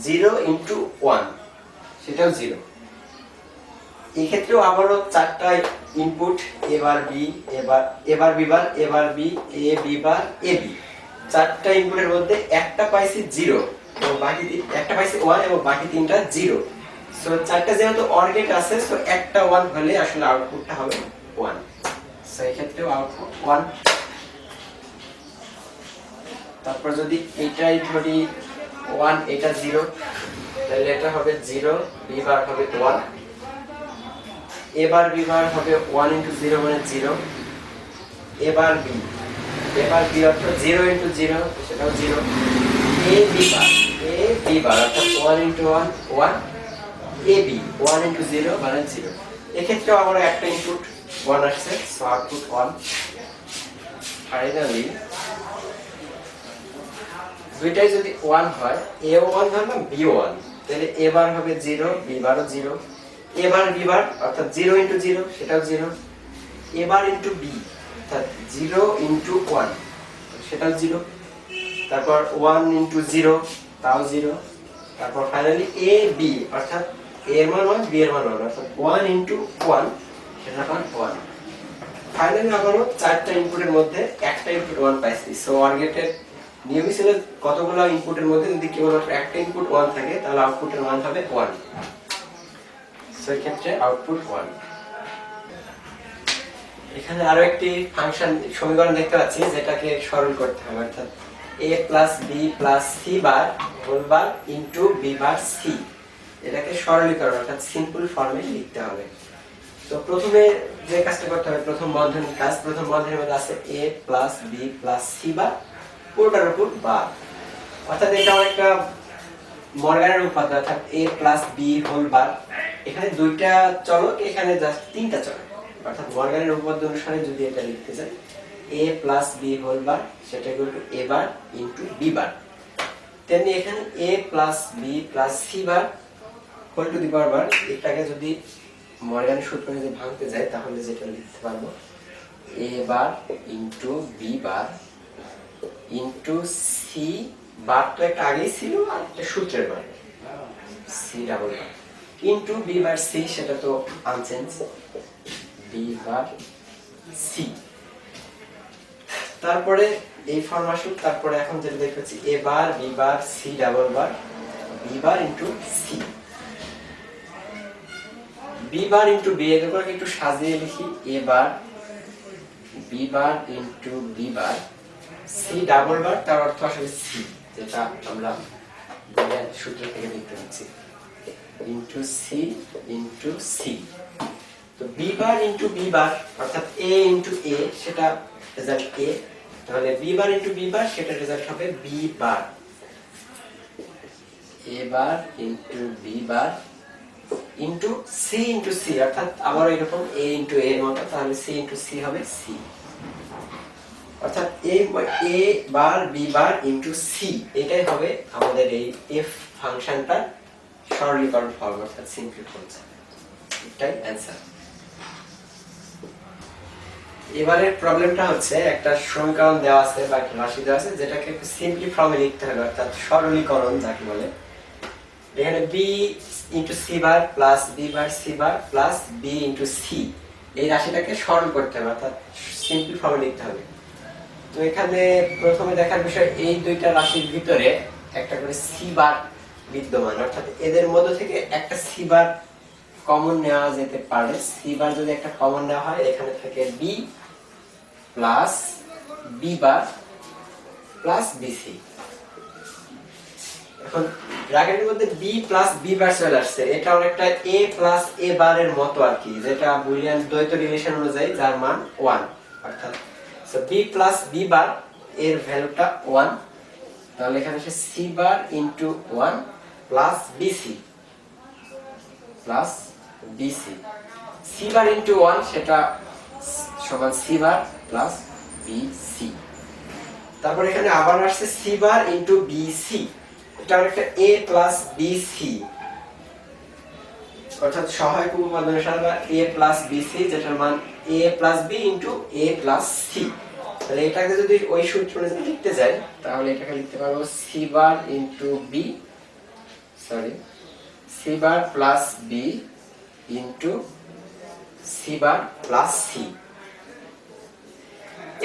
0 ইনটু 1, সেটাও 0। এই ক্ষেত্রেও আবারও চারটা input, a bar b, a bar b bar, a bar b, a b bar, a b, চারটা ইনপুটের মধ্যে একটা পাইছি 0 এবং বাকি একটা পাইছি 1 এবং বাকি তিনটা 0। সো চারটা যেহেতু অর গেট আছে, সো একটা 1 হলে আসলে আউটপুটটা হবে 1। সো এই ক্ষেত্রেও আউটপুট 1। তারপর যদি এটাই ধরি 1, এটা 0, তাহলে এটা হবে 0, b বার হবে 1, a বার b বার হবে 1 ইনটু 0 মানে 0, a বার b অর্থ 0 ইনটু 0, সেটাও 0, a b বার অর্থাৎ 1 ইনটু 1 1, a b 1 ইনটু 0 মানে 0। এক্ষেত্রে আবার একটা ইনপুট 1 আসছে, সো আউটপুট 1। ফাইনালি দুইটাই যদি 1 হয়, a ও 1 ধরলাম, b ও 1, তাহলে a বার হবে 0, b বারও 0, a বার b বার অর্থাৎ 0 ইনটু 0, সেটাও 0, a বার ইনটু b অর্থাৎ 0 ইনটু 1, সেটাও 0, তারপর 1 ইনটু 0, তাও 0, তারপর ফাইনালি a b অর্থাৎ a এর মান 1 b এর মান 1 অর্থাৎ 1 ইনটু 1 সেটার মান 1। ফাইনালি আবারও চারটা ইনপুটের মধ্যে একটা ইনপুট 1 পাইছি। সো OR গেটের নিয়মই ছিল কতগুলো ইনপুটের মধ্যে যদি কেবলমাত্র একটা ইনপুট 1 থাকে তাহলে আউটপুটের মান হবে 1। সো এই ক্ষেত্রে আউটপুট 1। এখানে আরো একটি ফাংশন সমীকরণ দেখতে পাচ্ছি যেটাকে সরল করতে হবে, অর্থাৎ a plus B plus C bar whole bar into B bar C, এটাকে সরলীকরণ অর্থাৎ সিম্পল ফর্মে লিখতে হবে। তো প্রথমে যে কাজটা করতে হবে, প্রথম বন্ধনীর কাজ, প্রথম বন্ধনীর মধ্যে আছে a plus B plus C bar পুরোটার উপর বার, অর্থাৎ এটা একটা মর্গানের উপাত্ত, অর্থাৎ a plus B whole bar. এখানে দুইটা চলক, এখানে জাস্ট তিনটা চলক, অর্থাৎ মর্গানের উপপাদ্য অনুসারে যদি এটা লিখতে চাই a plus B whole bar সেটা equal to a bar into b bar. তেমনি এখানে a plus B plus C bar whole to the power bar, এটাকে যদি মর্গানের সূত্র যদি ভাঙতে যায় তাহলে যেটা লিখতে পারবো a bar into b bar into C bar, তো একটা আগেই ছিল আর একটা সূত্রের bar C double bar into b bar C, সেটা তো আনচেঞ্জ b বার সি। তারপরে এই ফর্ম আসুক, তারপরে এখন যেটা দেখতে পাচ্ছি a bar b bar C double bar b bar into C, b bar into b, এগুলোকে একটু সাজিয়ে লিখি a bar b bar into b bar C double bar, তার অর্থ আসলে সি, যেটা আমরা বুলিয়ান সূত্র থেকে দেখতে পাচ্ছি ইনটু সি ইনটু সি। তো b বার ইনটু b বার অর্থাৎ a ইনটু a, সেটা রেজাল্ট a, তাহলে b বার ইনটু b বার সেটা রেজাল্ট হবে b bar. a bar into b bar into c into c, অর্থাৎ আবার এরকম a ইনটু a এর মতো, তাহলে c ইনটু c হবে c, অর্থাৎ a bar b bar into c, এটাই হবে আমাদের এই f ফাংশনটার সরলীকরণ ফর্ম অর্থাৎ সিম্পল ফর্ম। এটাই অ্যানসার। এবারের প্রবলেমটা হচ্ছে একটা সমীকরণ দেওয়া আছে বা একটা রাশি দেওয়া আছে যেটাকে একটু সিম্পলি ফর্মে লিখতে হবে, অর্থাৎ সরলীকরণ যাকে বলে। এখানে b into C bar plus b bar C bar plus b into C, এই রাশিটাকে সরল করতে হবে অর্থাৎ সিম্পল ফর্মে লিখতে হবে। তো এখানে প্রথমে দেখার বিষয় এই দুইটা রাশির ভিতরে একটা করে সি বার বিদ্যমান, অর্থাৎ এদের মধ্য থেকে একটা সি বার কমন নেওয়া যেতে পারে। সি বার যদি একটা কমন নেওয়া হয়, এখানে থাকে b প্লাস b বার প্লাস bc। এখন ব্র্যাকেটের মধ্যে b প্লাস b বার চলে আসছে, এটা অনেকটা a প্লাস a বারের মতো আর কি, যেটা বুলিয়ান দ্বৈত রিলেশন অনুযায়ী যার মান 1, অর্থাৎ সো b প্লাস b বার এর ভ্যালুটা 1, তাহলে এখানে আসে c বার into 1 plus bc plus bc, c বার ইনটু 1 সেটা সমান c বার প্লাস bc। তারপর এখানে আবার আসছে c বার ইনটু bc, এটা একটা a প্লাস bc, অর্থাৎ সহায়ক উপপাদ্য অনুসারে a প্লাস bc, যেটার মান a plus b into a plus c। তাহলে এটাকে যদি ওই সূত্র অনুযায়ী লিখতে যাই তাহলে এটাকে লিখতে পারবো c বার ইনটু b c বার প্লাস b ইনটু c বার প্লাস c।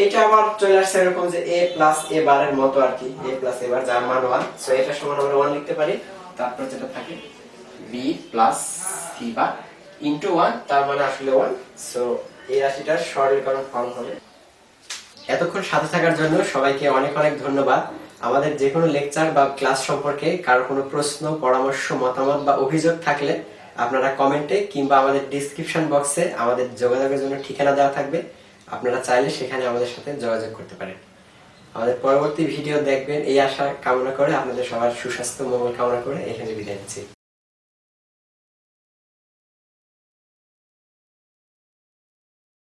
এটা আবার চলে আসছে এরকম যে a প্লাস a বারের মতো আর কি, a প্লাস a বার যার মান 1, সো এটা সমান আমরা 1 লিখতে পারি। তারপর যেটা থাকে b প্লাস c বার ইনটু 1, তার মানে আসলে 1, সো এই রাশিটার সরলীকরণ ফর্ম হবে। এতক্ষণ সাথে থাকার জন্য সবাইকে অনেক অনেক ধন্যবাদ। আমাদের যে কোনো লেকচার বা ক্লাস সম্পর্কে কারো কোনো প্রশ্ন, পরামর্শ, মতামত বা অভিযোগ থাকলে আপনারা কমেন্টে কিংবা আমাদের ডেসক্রিপশন বক্সে আমাদের যোগাযোগের জন্য ঠিকানা দেওয়া থাকবে, আপনারা চাইলে সেখানে আমাদের সাথে যোগাযোগ করতে পারেন। আমাদের পরবর্তী ভিডিও দেখবেন এই আশা কামনা করে, আপনাদের সবার সুস্বাস্থ্য মঙ্গল কামনা করে এখানে বিদায় নিচ্ছি।